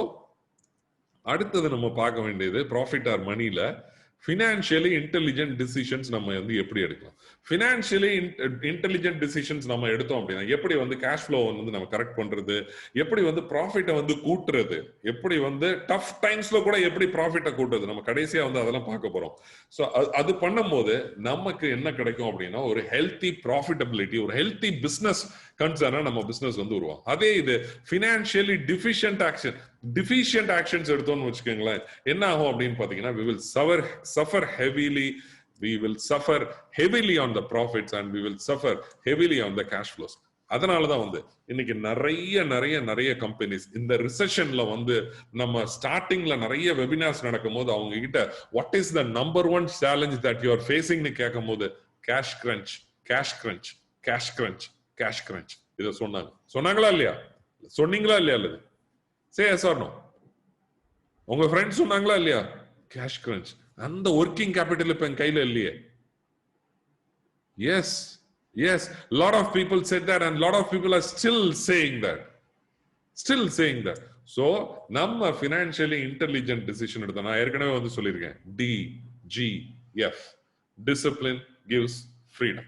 அடுத்தது நம்ம பார்க்க வேண்டியது ப்ராஃபிட் ஆர் மணில ஃபினான்ஷியலி இன்டெலிஜென்ட் டிசிஷன்ஸ் நம்ம வந்து எப்படி எடுக்கலாம். ஃபினான்ஷியலி இன்டெலிஜென்ட் டிசிஷன்ஸ் நம்ம எடுத்தோம் அப்படின்னா எப்படி வந்து கேஷ் ஃப்ளோ வந்து நம்ம கரெக்ட் பண்றது, எப்படி வந்து ப்ராஃபிட்டை வந்து கூட்டுறது, எப்படி வந்து டஃப் டைம்ஸ்ல கூட எப்படி ப்ராஃபிட்டை கூட்டுறது, நம்ம கடைசியா வந்து அதெல்லாம் பார்க்க போறோம். ஸோ அது பண்ணும்போது நமக்கு என்ன கிடைக்கும் அப்படின்னா ஒரு ஹெல்த்தி ப்ராஃபிட்டபிலிட்டி, ஒரு ஹெல்த்தி பிசினஸ் கன்சர்னா நம்ம பிசினஸ் வந்து உருவாகும். அதே இது ஃபினான்ஷியலி டிஃபிஷியன்ட் ஆக்ஷன்ஸ் எடுத்தோம்னு வச்சுக்கோங்களேன், என்ன ஆகும் அப்படின்னு பாத்தீங்கன்னா we will suffer heavily on the profits and we will suffer heavily on the cash flows. அதனாலதான் வந்து இன்னைக்கு நிறைய கம்பெனிஸ் இந்த ரிசெஷன்ல வந்து நம்ம ஸ்டார்டிங்ல நிறைய வெபினார்ஸ் நடக்கும் போது அவங்க கிட்ட what is the number 1 challenge that you are ஃபேசிங்னு கேட்கும் போது கேஷ் கிரன்ச் இத சொன்னாங்களா இல்லையா? சொன்னீங்களா இல்லையா? அல்லது சே எஸ் ஆர் நோ? உங்க ஃப்ரெண்ட்ஸ் சொன்னாங்களா இல்லையா? Cash crunch. அந்த ஒர்க்கிங் கேபிட்டல் இப்ப என் கையில இல்லையே. Yes, lot of people said that and lot of people are still saying that. So நம்ம financially intelligent decision எடுத்தா, நான் ஏற்கனவே வந்து சொல்லியிருக்கேன், DGF, discipline gives freedom.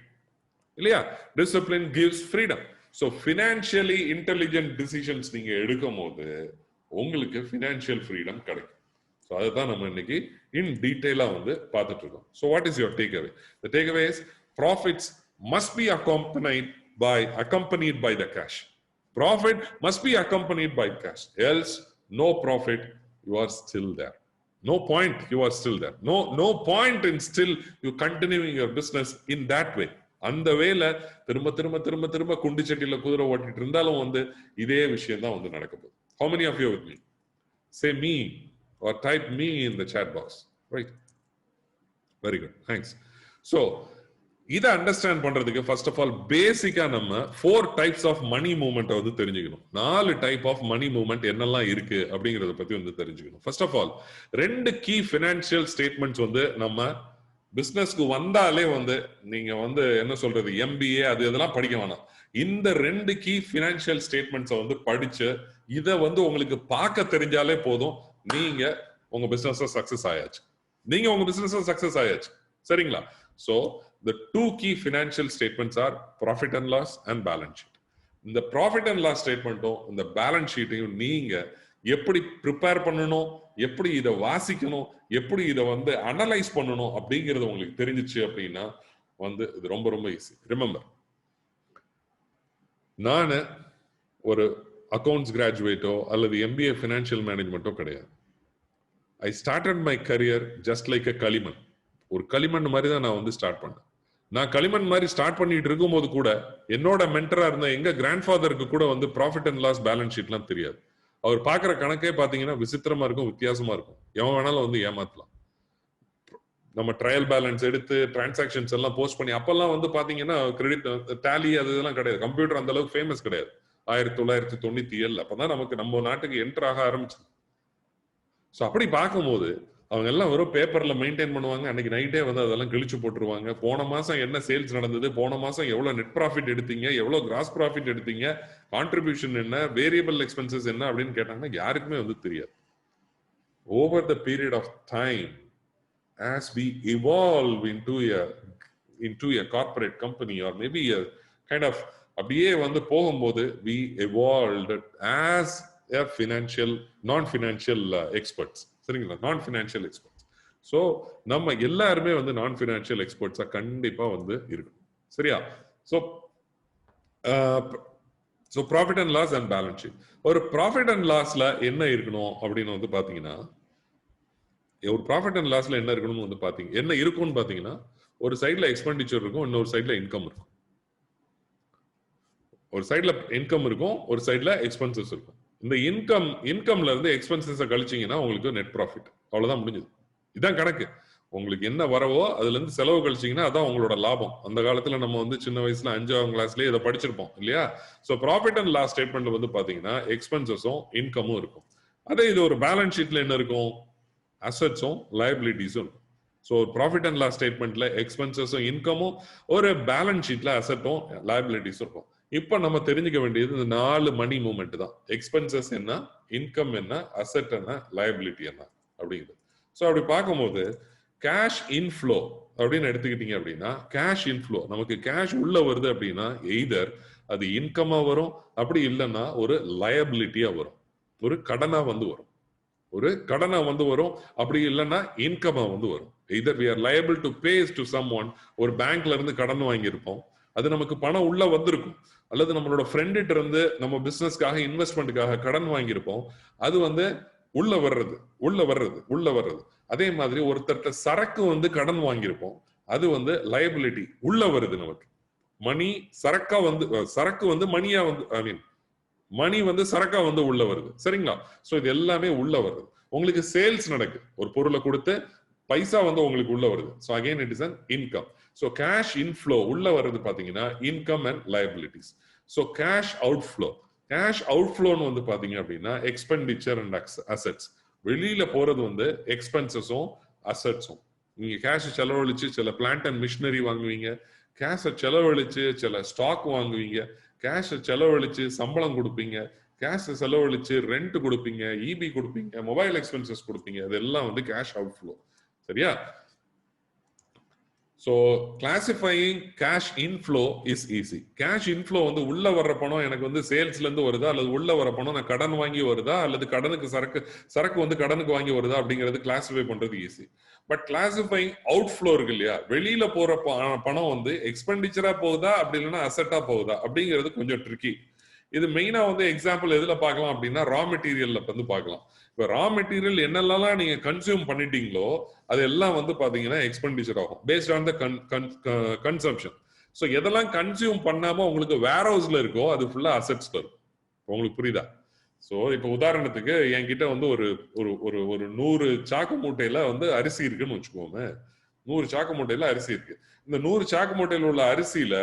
இல்லையா? Discipline gives freedom. So financially intelligent decisions நீங்க எடுக்கும் போது உங்களுக்கு financial freedom கிடைக்கும். So அதுதான் நம்ம இன்னைக்கு in detail வந்து பார்த்துட்டு இருக்கோம். So what is your takeaway? The takeaway is profits must be accompanied by the cash. Profit must be accompanied by cash. Else, no profit, you are still there. No point, you are still there. No point in still you continuing your business in that way. அந்த வேல திரும்ப குண்டு சட்டியில குதிரை ஓட்டிட்டு இருந்தாலும் வந்து இதே விஷயம் தான் வந்து நடக்க போகுது. How many of you with me? Say me or type me in the chat box. Right? Very good. Thanks. So இதை அண்டர்ஸ்டாண்ட் பண்றதுக்கு ஃபர்ஸ்ட் ஆஃப் ஆல் பேசிக்கா நம்ம 4 டைப்ஸ் ஆஃப் மணி மூவ்மெண்ட் வந்து தெரிஞ்சுக்கணும். 4 டைப் ஆஃப் மணி மூவ்மெண்ட் என்னெல்லாம் இருக்கு அப்படிங்கறத பத்தி வந்து தெரிஞ்சுக்கணும். First of all 2 key financial statements வந்து நம்ம பிசினஸ்க்கு வந்தாலே வந்து நீங்க வந்து என்ன சொல்றது MBA அது இதெல்லாம் படிக்க வேணாம். இந்த 2 கீ ஃபினான்ஷியல் ஸ்டேட்மெண்ட்ஸை வந்து படிச்சு இதை வந்து உங்களுக்கு பார்க்க தெரிஞ்சாலே போதும், நீங்க உங்க பிசினஸ் சக்சஸ் ஆயாச்சு. சரிங்களா? So the 2 key financial statements are profit and loss and balance sheet. இந்த profit and loss statementடும் இந்த balance sheetையும் நீங்க எப்படி ப்ரிப்பேர் பண்ணணும், எப்படி இதை வாசிக்கணும், எப்படி இதை வந்து அனலைஸ் பண்ணணும் அப்படிங்கிறது உங்களுக்கு தெரிஞ்சிச்சு அப்படின்னா வந்து இது ரொம்ப ஈஸி. ரிமெம்பர், நான் ஒரு அக்கௌண்ட்ஸ் கிராஜுவேட்டோ அல்லது MBA ஃபினான்ஷியல் மேனேஜ்மெண்ட்டோ கிடையாது. I started my career just like a களிமண். ஒரு களிமண் மாதிரி தான் நான் வந்து ஸ்டார்ட் பண்ணேன். நான் களிமண் மாதிரி ஸ்டார்ட் பண்ணிட்டு இருக்கும்போது கூட என்னோட மென்டரா இருந்த எங்க கிராண்ட்ஃபாதருக்கு கூட வந்து ப்ராஃபிட் அண்ட் லாஸ் பேலன்ஸ் ஷீட்லாம் தெரியாது. அவர் பாக்குற கணக்கே பாத்தீங்கன்னா விசித்திரமா இருக்கும், வித்தியாசமா இருக்கும். எவன் வேணாலும் வந்து ஏமாத்தலாம். நம்ம ட்ரையல் பேலன்ஸ் எடுத்து டிரான்சாக்ஷன்ஸ் எல்லாம் போஸ்ட் பண்ணி, அப்பெல்லாம் வந்து பாத்தீங்கன்னா கிரெடிட் டேலி அது இதெல்லாம் கிடையாது, கம்ப்யூட்டர் அந்த அளவுக்கு ஃபேமஸ் கிடையாது. 1997 அப்பதான் நமக்கு நம்ம நாட்டுக்கு என்டர் ஆக ஆரம்பிச்சது. ஸோ அப்படி பார்க்கும்போது அவங்க எல்லாம் வெறும் பேப்பர்ல மெயின்டைன் பண்ணுவாங்க. அன்னைக்கு நைட்டே வந்து அதெல்லாம் கிழிச்சு போட்டுருவாங்க. போன மாசம் என்ன சேல்ஸ் நடந்தது, போன மாசம் எவ்வளவு நெட் ப்ராஃபிட் எடுத்தீங்க, எவ்வளவு கிராஸ் ப்ராஃபிட் எடுத்தீங்க, கான்ட்ரிபியூஷன் என்ன, வேரியபிள் எக்ஸ்பென்சஸ் என்ன அப்படின்னு கேட்டாங்கன்னா யாருக்குமே வந்து தெரியாது. Over the period of time, as we evolve into a corporate company or maybe a kind of அப்படியே வந்து போகும்போது we evolved as a non-financial experts. சரிங்களா? நான்-ஃபினான்ஷியல் எக்ஸ்பர்ட்ஸ். ஸோ நம்ம எல்லாருமே வந்து நான்-ஃபினான்ஷியல் எக்ஸ்பர்ட்ஸா கண்டிப்பா வந்து இருக்கும். சரியா? So profit and loss and balance sheet. ஒரு ப்ராஃபிட் அண்ட் லாஸ்ல என்ன இருக்கணும் அப்படின்னு வந்து பாத்தீங்கன்னா, ஒரு ப்ராஃபிட் அண்ட் லாஸ்ல என்ன இருக்கணும்னு வந்து என்ன இருக்கும்னு பாத்தீங்கன்னா, ஒரு சைட்ல எக்ஸ்பெண்டிச்சர் இருக்கும், இன்னொரு சைட்ல இன்கம் இருக்கும். ஒரு சைட்ல இன்கம் இருக்கும், ஒரு சைட்ல எக்ஸ்பென்சஸ் இருக்கும். இந்த இன்கம்ல இருந்து எக்ஸ்பென்சஸ் கழிச்சீங்கன்னா உங்களுக்கு நெட் ப்ராஃபிட். அவ்வளவுதான், முடிஞ்சது. இதான் கணக்கு. உங்களுக்கு என்ன வரவோ அதுல இருந்து செலவு கழிச்சீங்கன்னா அதான் உங்களோட லாபம். அந்த காலத்துல நம்ம வந்து சின்ன வயசுல 5ஆம் கிளாஸ்லயே இதை படிச்சிருப்போம் இல்லையா? ஸோ ப்ராஃபிட் அண்ட் லாஸ் ஸ்டேட்மெண்ட்ல வந்து பாத்தீங்கன்னா எக்ஸ்பென்சஸும் இன்கமும் இருக்கும். அதே இது ஒரு பேலன்ஸ் ஷீட்ல என்ன இருக்கும்? அசட்ஸும் லயபிலிட்டிஸும் இருக்கும். ஸோ ப்ராஃபிட் அண்ட் லாஸ் ஸ்டேட்மெண்ட்ல எக்ஸ்பென்சஸும் இன்கமும், ஒரு பேலன்ஸ் ஷீட்ல அசட்டும் லயபிலிட்டிஸும் இருக்கும். இப்போ நம்ம தெரிஞ்சுக்க வேண்டியது இந்த 4 மணி மூவ்மெண்ட் தான். எக்ஸ்பென்சஸ் என்ன, இன்கம் என்ன, அசட் என்ன, லயபிலிட்டி என்ன அப்படிங்கிறது. ஸோ அப்படி பார்க்கும்போது கேஷ் இன்ஃப்ளோ அப்படின்னு எடுத்துக்கிட்டீங்க அப்படின்னா, கேஷ் இன்ஃப்ளோ நமக்கு கேஷ் உள்ள வருது அப்படின்னா எய்தர் அது இன்கமா வரும், அப்படி இல்லைன்னா ஒரு லயபிலிட்டியா வரும், ஒரு கடனா வந்து வரும், ஒரு கடனா வந்து வரும், அப்படி இல்லைன்னா இன்கமா வந்து வரும். Either we are liable to pay to someone, ஒரு பேங்க்ல இருந்து கடன் வாங்கியிருப்போம், அது நமக்கு பணம் உள்ள வந்திருக்கும், அல்லது நம்மளோட ஃப்ரெண்ட்கிட்ட இருந்து நம்ம பிசினஸ்க்காக இன்வெஸ்ட்மெண்ட்டுக்காக கடன் வாங்கியிருப்போம், அது வந்து உள்ள வர்றது. அதே மாதிரி ஒருத்தர்கிட்ட சரக்கு வந்து கடன் வாங்கியிருப்போம், அது வந்து லயபிலிட்டி உள்ள வருது நமக்கு. மணி சரக்கா வந்து, சரக்கு வந்து மணியா வந்து, ஐ மீன் மணி வந்து சரக்கா வந்து உள்ள வருது. சரிங்களா? சோ இது எல்லாமே உள்ள வருது. உங்களுக்கு சேல்ஸ் நடக்கு, ஒரு பொருளை கொடுத்து பைசா வந்து உங்களுக்கு உள்ள வருது. So again it is an income. So cash inflow உள்ள வருது பாத்தீங்கன்னா income and liabilities. So cash அவுட்ஃப்ளோன்னு வந்து பாத்தீங்க அப்படின்னா எக்ஸ்பெண்டிச்சர் அண்ட் அசெட்ஸ். வெளியில போறது வந்து எக்ஸ்பென்சஸும் அசெட்ஸும். நீங்க கேஷ் செலவழிச்சு சில பிளான்ட் அண்ட் மிஷினரி வாங்குவீங்க, கேஷை செலவழிச்சு சில ஸ்டாக் வாங்குவீங்க, கேஷை செலவழிச்சு சம்பளம் கொடுப்பீங்க, கேஷ் செலவழிச்சு ரெண்ட் கொடுப்பீங்க, இபி கொடுப்பீங்க, மொபைல் எக்ஸ்பென்சஸ் கொடுப்பீங்க. அதெல்லாம் வந்து கேஷ் அவுட்ஃப்ளோ. சரியா? So classifying cash inflow is easy. Cash inflow வந்து உள்ள வர்ற பணம் எனக்கு வந்து சேல்ஸ்ல இருந்து வருதா, அல்லது உள்ள வர பணம் நான் கடன் வாங்கி வருதா, அல்லது கடனுக்கு சரக்கு வந்து கடனுக்கு வாங்கி வருதா அப்படிங்கிறது கிளாசிஃபை பண்றது ஈஸி. பட் கிளாசிஃபைங் அவுட்ஃப்ளோ இருக்கு இல்லையா, வெளியில போற பணம் வந்து எக்ஸ்பெண்டிச்சரா போகுதா அப்படி இல்லைன்னா அசெட்டா போகுதா அப்படிங்கிறது கொஞ்சம் ட்ரிக்கி. இது மெயினா வந்து எக்ஸாம்பிள் எதுல பார்க்கலாம் அப்படின்னா ரா மெட்டீரியல்ல வந்து பார்க்கலாம். இப்ப ரா மெட்டீரியல் என்னெல்லாம் நீங்க கன்சியூம் பண்ணிட்டீங்களோ அது எல்லாம் வந்து பாத்தீங்கன்னா எக்ஸ்பெண்டிச்சர் ஆகும் based on the consumption. So எதெல்லாம் கன்சியூம் பண்ணாம உங்களுக்கு வேர் ஹவுஸ்ல இருக்கோ அது ஃபுல்லா அசெட்ஸ்ல இருக்கும். உங்களுக்கு புரியுதா? ஸோ இப்போ உதாரணத்துக்கு என்கிட்ட வந்து ஒரு ஒரு ஒரு 100 சாக்கு மூட்டையில வந்து அரிசி இருக்குன்னு வச்சுக்கோமே. 100 சாக்கு மூட்டையில அரிசி இருக்கு. இந்த 100 சாக்கு மூட்டையில் உள்ள அரிசியில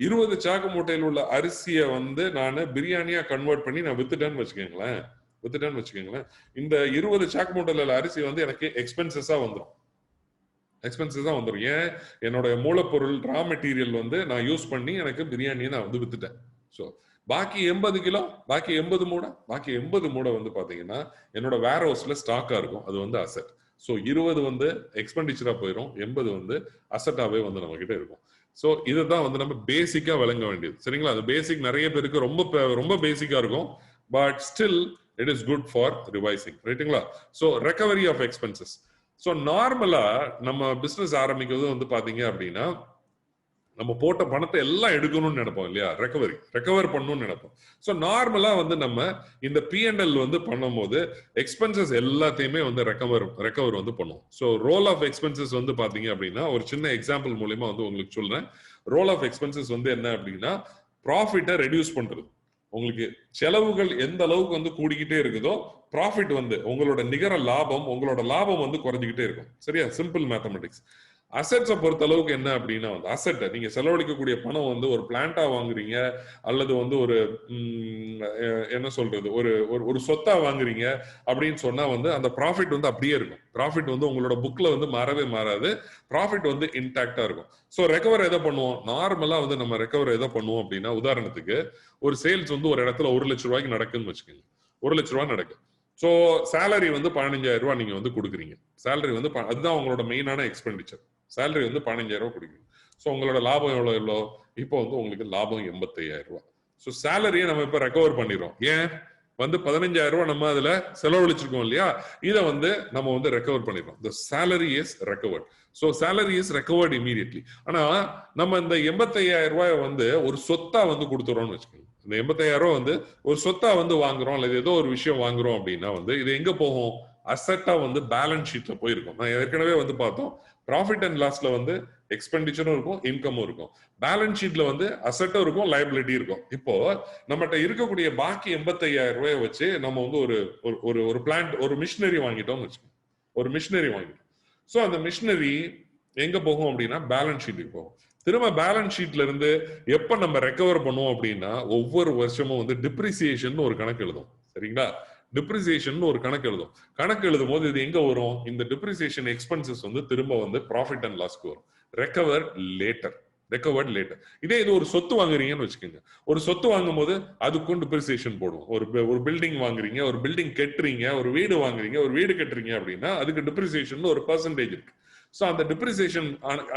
20 சாக்கு மூட்டையில் உள்ள அரிசியை வந்து நான் பிரியாணியா கன்வெர்ட் பண்ணி நான் வித்துட்டேன்னு வச்சுக்கோங்களேன். இந்த 20 சாக்கு மூட்டையில அரிசி வந்து எனக்கு எக்ஸ்பென்சஸா வந்துடும். ஏன்? என்னோட மூலப்பொருள் ரா மெட்டீரியல் வந்து நான் யூஸ் பண்ணி எனக்கு பிரியாணியை நான் வந்து வித்துட்டேன். ஸோ பாக்கி 80 கிலோ, பாக்கி 80 மூடை வந்து பாத்தீங்கன்னா என்னோட வேர் ஹவுஸ்ல ஸ்டாக்கா இருக்கும், அது வந்து அசெட். ஸோ 20 வந்து எக்ஸ்பெண்டிச்சரா போயிடும், 80 வந்து அசெட்டாவே வந்து நம்ம கிட்ட இருக்கும். ஸோ இதுதான் வந்து நம்ம பேசிக்கா விளங்க வேண்டியது. சரிங்களா? அது பேசிக் நிறைய பேருக்கு ரொம்ப பேசிக்கா இருக்கும், but still it is good for revising. ரைட்டுங்களா? So recovery of expenses. So நார்மலா நம்ம பிசினஸ் ஆரம்பிக்கிறது வந்து பாத்தீங்க அப்படின்னா நம்ம போட்ட பணத்தை எல்லாம் எடுக்கணும்னு நினைப்போம் இல்லையா, ரெக்கவர் பண்ணணும்னு நினைப்போம். ஸோ நார்மலா வந்து நம்ம இந்த P&L வந்து பண்ணும்போது எக்ஸ்பென்சஸ் எல்லாத்தையுமே வந்து ரெக்கவர் வந்து பண்ணுவோம். ஸோ ரோல் ஆஃப் எக்ஸ்பென்சஸ் வந்து பாத்தீங்க அப்படின்னா ஒரு சின்ன எக்ஸாம்பிள் மூலமா வந்து உங்களுக்கு சொல்றேன். ரோல் ஆஃப் எக்ஸ்பென்சஸ் வந்து என்ன அப்படின்னா ப்ராஃபிட்டை ரெடியூஸ் பண்றது. உங்களுக்கு செலவுகள் எந்த அளவுக்கு வந்து கூடிக்கிட்டே இருக்குதோ ப்ராஃபிட் வந்து உங்களோட நிகர லாபம் வந்து குறைஞ்சிக்கிட்டே இருக்கும். சரியா? Simple mathematics. அசெட்ஸை பொறுத்த அளவுக்கு என்ன அப்படின்னா வந்து அசெட் நீங்க செலவழிக்கக்கூடிய பணம் வந்து ஒரு பிளான்டா வாங்குறீங்க, அல்லது வந்து ஒரு என்ன சொல்றது ஒரு சொத்தா வாங்குறீங்க அப்படின்னு சொன்னா வந்து அந்த ப்ராஃபிட் வந்து அப்படியே இருக்கும். ப்ராஃபிட் வந்து உங்களோட புக்ல வந்து மாறாது, ப்ராஃபிட் வந்து இன்டாக்டா இருக்கும். ஸோ ரெக்கவர் எதை பண்ணுவோம்? நார்மலா வந்து நம்ம ரெக்கவர் எதை பண்ணுவோம் அப்படின்னா, உதாரணத்துக்கு ஒரு சேல்ஸ் வந்து ஒரு இடத்துல 1 லட்சம் ரூபாய்க்கு நடக்குன்னு வச்சுக்கோங்க. 1 லட்சம் ரூபாய் நடக்கு. ஸோ சேலரி வந்து 15,000 ரூபாய் நீங்க வந்து கொடுக்குறீங்க. சேலரி வந்து அதுதான் உங்களோட மெயினான எக்ஸ்பெண்டிச்சர். சேலரி வந்து 15,000 ரூபாய் கொடுக்குறீங்க. ஸோ உங்களோட லாபம் எவ்வளோ? இப்போ வந்து உங்களுக்கு லாபம் 85,000 ரூபாய். ஸோ சேலரியை நம்ம இப்போ ரெக்கவர் பண்ணிடுறோம். ஏன்? வந்து 15,000 ரூபாய் நம்ம அதுல செலவழிச்சிருக்கோம் இல்லையா, இதை வந்து நம்ம வந்து ரெக்கவர் பண்ணிடுறோம். The salary is recovered. So salary is recovered immediately. ஆனா நம்ம இந்த 85,000 ரூபாய் வந்து ஒரு சொத்தா வந்து கொடுத்துறோம்னு வச்சுக்கோங்க. இந்த 85,000 ரூபாய் வந்து ஒரு சொத்தா வந்து வாங்குறோம், அல்லது ஏதோ ஒரு விஷயம் வாங்குறோம் அப்படின்னா வந்து இது எங்க போகும்? அசெட்டா வந்து பேலன்ஸ் ஷீட்ல போயிருக்கும். நான் ஏற்கனவே வந்து பார்த்தோம், ப்ராஃபிட் அண்ட் லாஸ்ல வந்து எக்ஸ்பெண்டிச்சரும் இருக்கும், இன்கமும் இருக்கும். பேலன்ஸ் ஷீட்ல வந்து அசெட்டும் இருக்கும், லைபிலிட்டி இருக்கும். இப்போ நம்மகிட்ட இருக்கக்கூடிய பாக்கி 85,000 ரூபாயை வச்சு நம்ம வந்து ஒரு பிளான்ட், ஒரு மிஷினரி வாங்கிட்டோம்னு வச்சுக்கோங்க. ஒரு மிஷினரி வாங்கிட்டோம். ஸோ அந்த மிஷினரி எங்க போகும் அப்படின்னா பேலன்ஸ் ஷீட்டுக்கு போகும். திரும்ப பேலன்ஸ் ஷீட்ல இருந்து எப்ப நம்ம ரெக்கவர் பண்ணுவோம் அப்படின்னா ஒவ்வொரு வருஷமும் வந்து டிப்ரிசியேஷன் ஒரு கணக்கு எழுதும். சரிங்களா? டிப்ரிசியேஷன் ஒரு கணக்கு எழுதும். கணக்கு எழுதும் போது இது எங்க வரும்? இந்த டிப்ரிசியேஷன் எக்ஸ்பென்சஸ் வந்து திரும்ப வந்து ப்ராஃபிட் அண்ட் லாஸ்க்கு வரும். Recovered later. இதே இது ஒரு சொத்து வாங்குறீங்கன்னு வச்சுக்கோங்க. ஒரு சொத்து வாங்கும் போது அதுக்கும் டிப்ரிசியேஷன் போடுவோம். ஒரு பில்டிங் வாங்குறீங்க, ஒரு பில்டிங் கட்டுறீங்க, ஒரு வீடு வாங்குறீங்க, ஒரு வீடு கட்டுறீங்க அப்படின்னா அதுக்கு டிப்ரிசியேஷன் ஒரு பெர்சன்டேஜ் இருக்கு. ஸோ அந்த டிப்ரிசியேஷன்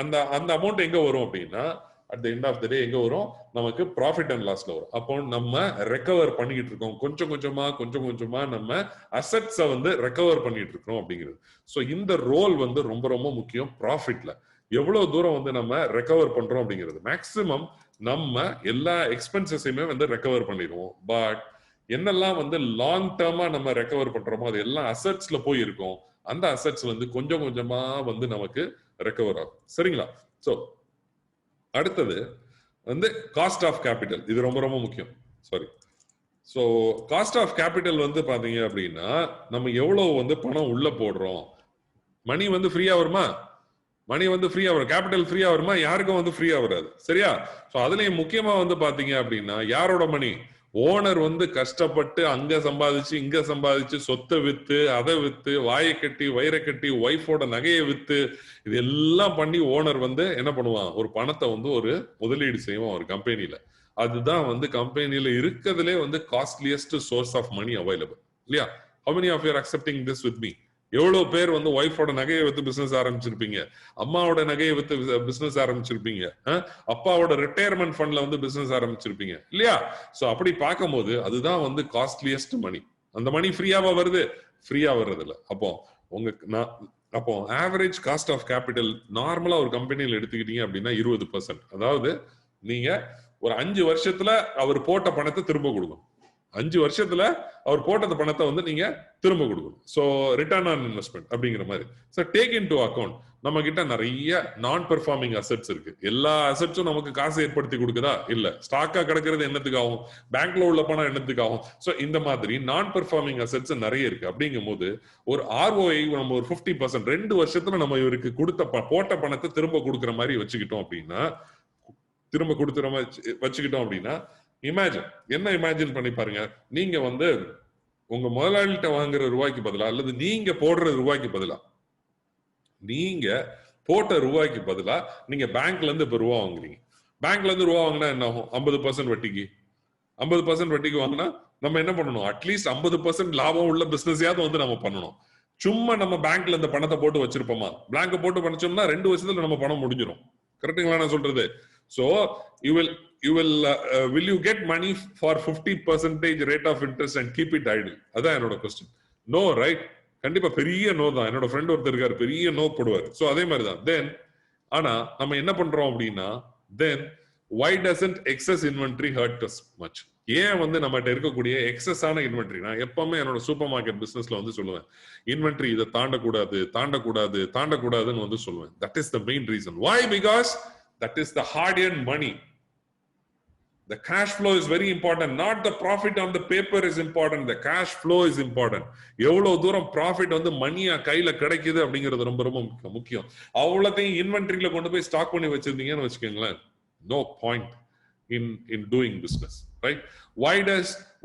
அந்த அமௌண்ட் எங்க வரும் அப்படின்னா at the end of the day எங்க வரும்? நமக்கு ப்ராஃபிட் அண்ட் லாஸ்ல வரும். அப்போ நம்ம ரெக்கவர் பண்ணிக்கிட்டு இருக்கோம். கொஞ்சம் கொஞ்சமா நம்ம அசெட்ஸை வந்து ரெக்கவர் பண்ணிட்டு இருக்கோம் அப்படிங்கிறது. ஸோ இந்த ரோல் வந்து ரொம்ப ரொம்ப முக்கியம். ப்ராஃபிட்ல எவ்வளவு தூரம் வந்து நம்ம ரெக்கவர் பண்றோம் அப்படிங்கிறது. மேக்சிமம் நம்ம எல்லா எக்ஸ்பென்சஸையுமே வந்து ரெக்கவர் பண்ணிடுவோம். பட் என்னெல்லாம் வந்து லாங் டேர்மா நம்ம ரெக்கவர் பண்றோமோ அது எல்லாம் அசெட்ஸ்ல போய் இருக்கும். அந்த அசெட்ஸ் வந்து கொஞ்சம் கொஞ்சமா வந்து நமக்கு ரெக்கவர் ஆகும். சரிங்களா? ஸோ அடுத்தது வந்து காஸ்ட் ஆஃப் கேபிட்டல். இது ரொம்ப ரொம்ப முக்கியம். Sorry. So cost of capital வந்து பாத்தீங்க அப்படின்னா நம்ம எவ்வளவு வந்து பணம் உள்ள போடுறோம். மணி வந்து ஃப்ரீயா வருமா? மணி வந்து ஃப்ரீயா வரும். கேபிட்டல் ஃப்ரீயா வருமா? யாருக்கும் வந்து ஃப்ரீயா வராது. சரியா? ஸோ அதுலயும் முக்கியமா வந்து பாத்தீங்க அப்படின்னா யாரோட மணி? ஓனர் வந்து கஷ்டப்பட்டு அங்க சம்பாதிச்சு இங்க சம்பாதிச்சு சொத்தை வித்து அதை வித்து வாயை கட்டி வயிறை கட்டி ஒய்ஃபோட நகையை வித்து இது எல்லாம் பண்ணி ஓனர் வந்து என்ன பண்ணுவான்? ஒரு பணத்தை வந்து ஒரு முதலீடு செய்வான் ஒரு கம்பெனில. அதுதான் வந்து கம்பெனில இருக்கிறதுலே வந்து costliest source of money available. இல்லையா? how many of you are accepting this with me? எவ்வளவு பேர் வந்து ஒய்ஃபோட நகையை வித்து பிசினஸ் ஆரம்பிச்சிருப்பீங்க, அம்மாவோட நகையை வித்து பிசினஸ் ஆரம்பிச்சிருப்பீங்க, அப்பாவோட ரிட்டையர்மெண்ட் ஃபண்ட்ல வந்து பிசினஸ் ஆரம்பிச்சிருப்பீங்க இல்லையா? சோ அப்படி பார்க்கும்போது அதுதான் வந்து காஸ்ட்லியஸ்ட் மணி. அந்த மணி ஃப்ரீயாவா வருது? ஃப்ரீயா வர்றது இல்ல. அப்போ ஆவரேஜ் காஸ்ட் ஆஃப் கேபிட்டல் நார்மலா ஒரு கம்பெனியில் எடுத்துக்கிட்டீங்க அப்படின்னா 20%. அதாவது நீங்க ஒரு 5 வருஷத்துல அவர் போட்ட பணத்தை திரும்ப கொடுக்கணும். 5 வருஷத்துல அவர் போட்டது பணத்தை வந்து நீங்க திரும்ப கொடுக்கணும். ஸோ ரிட்டர்ன் ஆன் இன்வெஸ்ட்மெண்ட் அப்படிங்கிற மாதிரி. So take in to account நம்ம கிட்ட நிறைய நான் பெர்ஃபார்மிங் அசெட்ஸ் இருக்கு. எல்லா அசெட்ஸும் நமக்கு காசு ஏற்படுத்தி கொடுக்குதா? இல்ல. ஸ்டாக்கா கிடக்கிறது என்னத்துக்கு ஆகும்? பேங்க்ல உள்ள பணம் என்னத்துக்கு ஆகும்? ஸோ இந்த மாதிரி நான் பெர்ஃபார்மிங் அசெட்ஸ் நிறைய இருக்கு. அப்படிங்கும் போது ஒரு ROI நம்ம ஒரு 50% 2 வருஷத்துல நம்ம இவருக்கு கொடுத்த போட்ட பணத்தை திரும்ப கொடுக்குற மாதிரி வச்சுக்கிட்டோம் அப்படின்னா இமேஜின் பண்ணி பாருங்க. நீங்க வந்து உங்க முதலாளிகிட்ட வாங்குற ரூபாய்க்கு பதிலா அல்லது நீங்க போடுற ரூபாய்க்கு பதிலா நீங்க போட்ட ரூபாய்க்கு பதிலா நீங்க பேங்க்ல இருந்து இப்ப ரூபா வாங்குறீங்க. பேங்க்ல இருந்து ரூபா வாங்கினா என்ன ஆகும்? 50% வட்டிக்கு. 50% வட்டிக்கு வாங்கினா நம்ம என்ன பண்ணணும்? அட்லீஸ்ட் 50% லாபம் உள்ள பிசினஸையாவது வந்து நம்ம பண்ணணும். சும்மா நம்ம பேங்க்ல இந்த பணத்தை போட்டு வச்சிருப்போமா? பேங்க் போட்டு பண்ணிச்சோம்னா 2 வருஷத்துல நம்ம பணம் முடிஞ்சிடும். கரெக்டுங்களா நான் சொல்றது? So will you get money for 50% rate of interest and keep it idle? அதான் என்னோட question. No, right? கண்டிப்பா பெரிய நோ தான். என்னோட ஃப்ரெண்ட் ஒருத்தர் இருக்காரு, பெரிய நோ போடுவார். சோ அதே மாதிரி தான். தென் ஆனா நம்ம என்ன பண்றோம் அப்படின்னா தென் why doesn't excess inventory hurt us much? ஏன் வந்து நம்மகிட்ட இருக்கக்கூடிய எக்ஸஸ் ஆன இன்வென்ட்ரி, நான் எப்பவுமே என்னோட சூப்பர் மார்க்கெட் பிசினஸ்ல வந்து சொல்லுவேன், இன்வென்ட்ரி இதை தாண்டக்கூடாதுன்னு வந்து சொல்லுவேன். That is the main reason. why? Because that is the hard-earned money. The cash flow is very important. Not the profit on the paper is important. The cash flow is important. எவ்வளவு தூரம் profit வந்து மணியா கையில கிடைக்குது அப்படிங்கிறது ரொம்ப ரொம்ப முக்கியம். அவ்வளோத்தையும் இன்வென்ட்ரியில கொண்டு போய் ஸ்டாக் பண்ணி வச்சிருந்தீங்கன்னு வச்சுக்கோங்களேன், no point in doing business, right?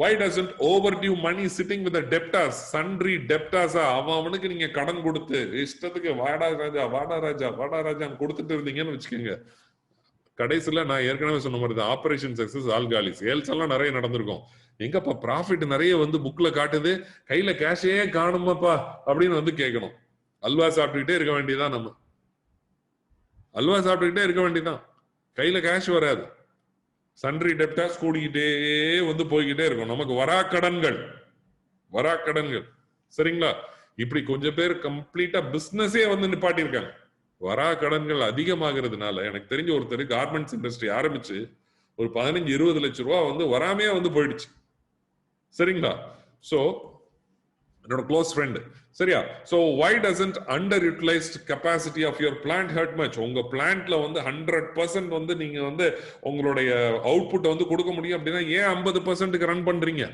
Why doesn't overdue money sitting with the debtors, sundry debtors? அவனுக்கு நீங்க கடன் கொடுத்து இஷ்டத்துக்கு வாடா ராஜா கொடுத்துட்டு இருந்தீங்கன்னு வச்சுக்கோங்க, கடைசியில நான் ஏற்கனவே சொன்ன மாதிரி தான் ஆபரேஷன் சக்சஸ் ஆல் காலி. சேல்ஸ் எல்லாம் நிறைய நடந்திருக்கும். எங்கப்பா ப்ராஃபிட் நிறைய வந்து புக்ல காட்டுது, கையில கேஷே காணுமாப்பா அப்படின்னு வந்து கேட்கணும். அல்வா சாப்பிட்டுக்கிட்டே இருக்க வேண்டியதான். நம்ம அல்வா சாப்பிட்டுக்கிட்டே இருக்க வேண்டியதான். கையில கேஷ் வராது. சன்ட்ரி டெப்டாஸ் கூடிக்கிட்டே வந்து போய்கிட்டே இருக்கும். நமக்கு வராக்கடன்கள். சரிங்களா? இப்படி கொஞ்சம் பேர் கம்ப்ளீட்டா பிசினஸே வந்து நிப்பாட்டியிருக்காங்க. வரா கடன்கள் அதிகமாகிறதுனால எனக்கு தெரிஞ்ச ஒருத்தர் கார்மெண்ட்ஸ் இண்டஸ்ட்ரி ஆரம்பிச்சு ஒரு 15-20 லட்சம் ரூபாய் வந்து வராமையே வந்து போயிடுச்சு. சரிங்களா? சோ என்னோட க்ளோஸ் ஃப்ரெண்ட். சரியா? So why doesn't underutilized capacity of your plant hurt much? உங்க பிளான்ட்ல வந்து 100% வந்து நீங்க வந்து உங்களுடைய அவுட்புட் வந்து கொடுக்க முடியும் அப்படின்னா ஏன் 50%க்கு ரன் பண்றீங்க?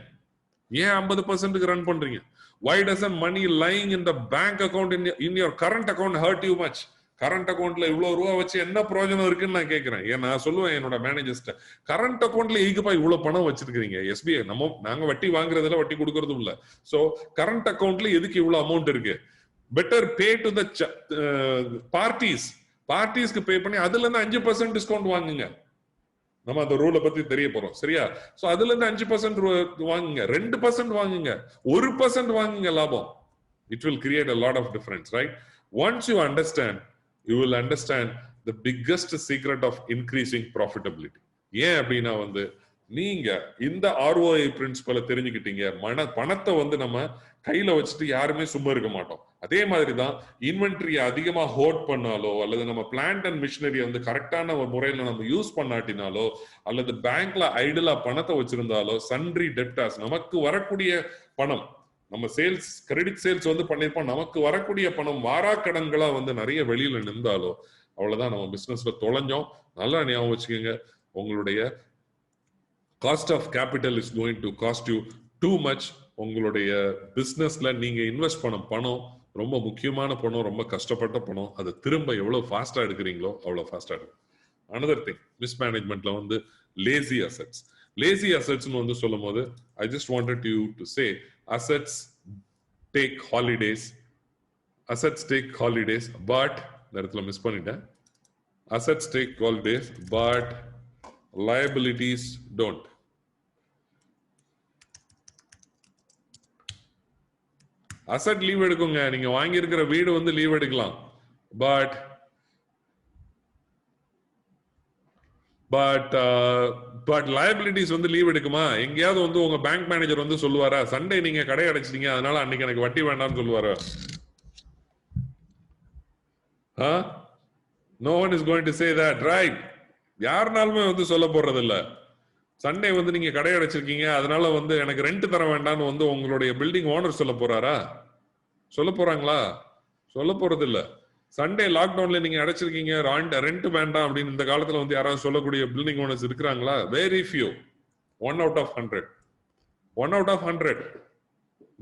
ஏன் 50% ரன் பண்றீங்க? Why doesn't money lying in the bank account in your current account hurt you much? Current அக்கௌண்ட்ல இவ்வளவு ரூபா வச்சு என்ன பிரயோஜனம் இருக்குன்னு நான் கேட்கிறேன். ஏன் நான் சொல்லுவேன் என்னோட மேனேஜர்ஸ்ட, கரண்ட் அக்கௌண்ட்ல ஈக்குப்பா இவ்வளவு பணம் வச்சிருக்கீங்க, எஸ்பிஐ நாங்க வட்டி வாங்குறதுல வட்டி கொடுக்கறதும் இல்ல. சோ கரண்ட் அக்கௌண்ட்ல எதுக்கு இவ்வளவு அமௌண்ட் இருக்கு? பெட்டர் பே டு த பார்ட்டிஸ்க்கு பே பண்ணி அதுல இருந்து 5% டிஸ்கவுண்ட் வாங்குங்க. நம்ம அந்த ரூலை பத்தி தெரிய போறோம், சரியா? சோ அதுல இருந்து 5% வாங்குங்க, 2% வாங்குங்க, 1% வாங்குங்க லாபம். It will create a lot of difference, right? Once you understand, you will understand the biggest secret of increasing profitability. ஏன் அப்படின்னா நீங்க இந்த ROI பிரின்சிபலை தெரிஞ்சுக்கிட்டீங்க, பணத்தை நம்ம கையில வச்சுட்டு யாருமே சும்மா இருக்க மாட்டோம். அதே மாதிரிதான் இன்வென்ட்ரி அதிகமா ஹோல்ட் பண்ணாலோ அல்லது நம்ம பிளான்ட் அண்ட் மிஷினரி கரெக்டான ஒரு முறையில நம்ம யூஸ் பண்ணாட்டினாலோ அல்லது பேங்க்ல ஐடலா பணத்தை வச்சிருந்தாலோ சன்ட்ரி டெப்டாஸ், நமக்கு வரக்கூடிய பணம், நம்ம சேல்ஸ் கிரெடிட் சேல்ஸ் பண்ணிருப்போம், நமக்கு வரக்கூடிய பணம் வாராக்கடன்களா நிறைய வெளியில நின்றாலோ அவ்வளவுதான், நம்ம பிசினஸ்ல தொலைஞ்சோம். நல்லா ஞாபகம் வச்சுக்கோங்க, உங்களுடைய cost of capital is going to cost you too much. உங்களுடைய பிசினஸ்ல நீங்க இன்வெஸ்ட் பண்ண பணம் ரொம்ப முக்கியமான பணம், ரொம்ப கஷ்டப்பட்ட பணம். அதை திரும்ப எவ்வளவு ஃபாஸ்டா எடுக்கிறீங்களோ அவ்வளவு ஃபாஸ்டா எடுக்கும். அனதர் திங், மிஸ்மேனேஜ்மெண்ட்ல லேசி அசெட்ஸ். லேசி அசெட்ஸ்னு சொல்லும் போது I just wanted you to say assets take holidays. Assets take holidays but இந்த இடத்துல மிஸ் பண்ணிட்டேன். Assets take holidays but liabilities don't. Asset leave எடுக்குங்க, நீங்க வாங்கி இருக்கிற வீடு லீவ் எடுக்கலாம், பட் liabilities லீவ் எடுக்குமா? எங்கேயாவது உங்க பேங்க் மேனேஜர் சொல்லுவாரா, சண்டே நீங்க கடை அடைச்சிட்டீங்க அதனால அன்னைக்கு எனக்கு வட்டி வேண்டாம்னு சொல்லுவாரா? No one is going to say that, right? யாருனாலுமே சொல்ல போறது இல்ல. சண்டே நீங்க கடை அடைச்சிருக்கீங்க அதனால எனக்கு ரெண்ட் தர வேண்டாம்னு உங்களுடைய பில்டிங் ஓனர் சொல்ல போறாரா? சொல்ல போறாங்களா? சொல்ல போறது இல்ல. சண்டே லாக்டவுன்ல நீங்க அடைச்சிருக்கீங்க, ரெண்ட் வேண்டாம் அப்படின்னு இந்த காலத்துல யாராவது சொல்லக்கூடிய பில்டிங் ஓனர்ஸ் இருக்கிறாங்களா? Very few. 1 out of 100. 1 out of 100,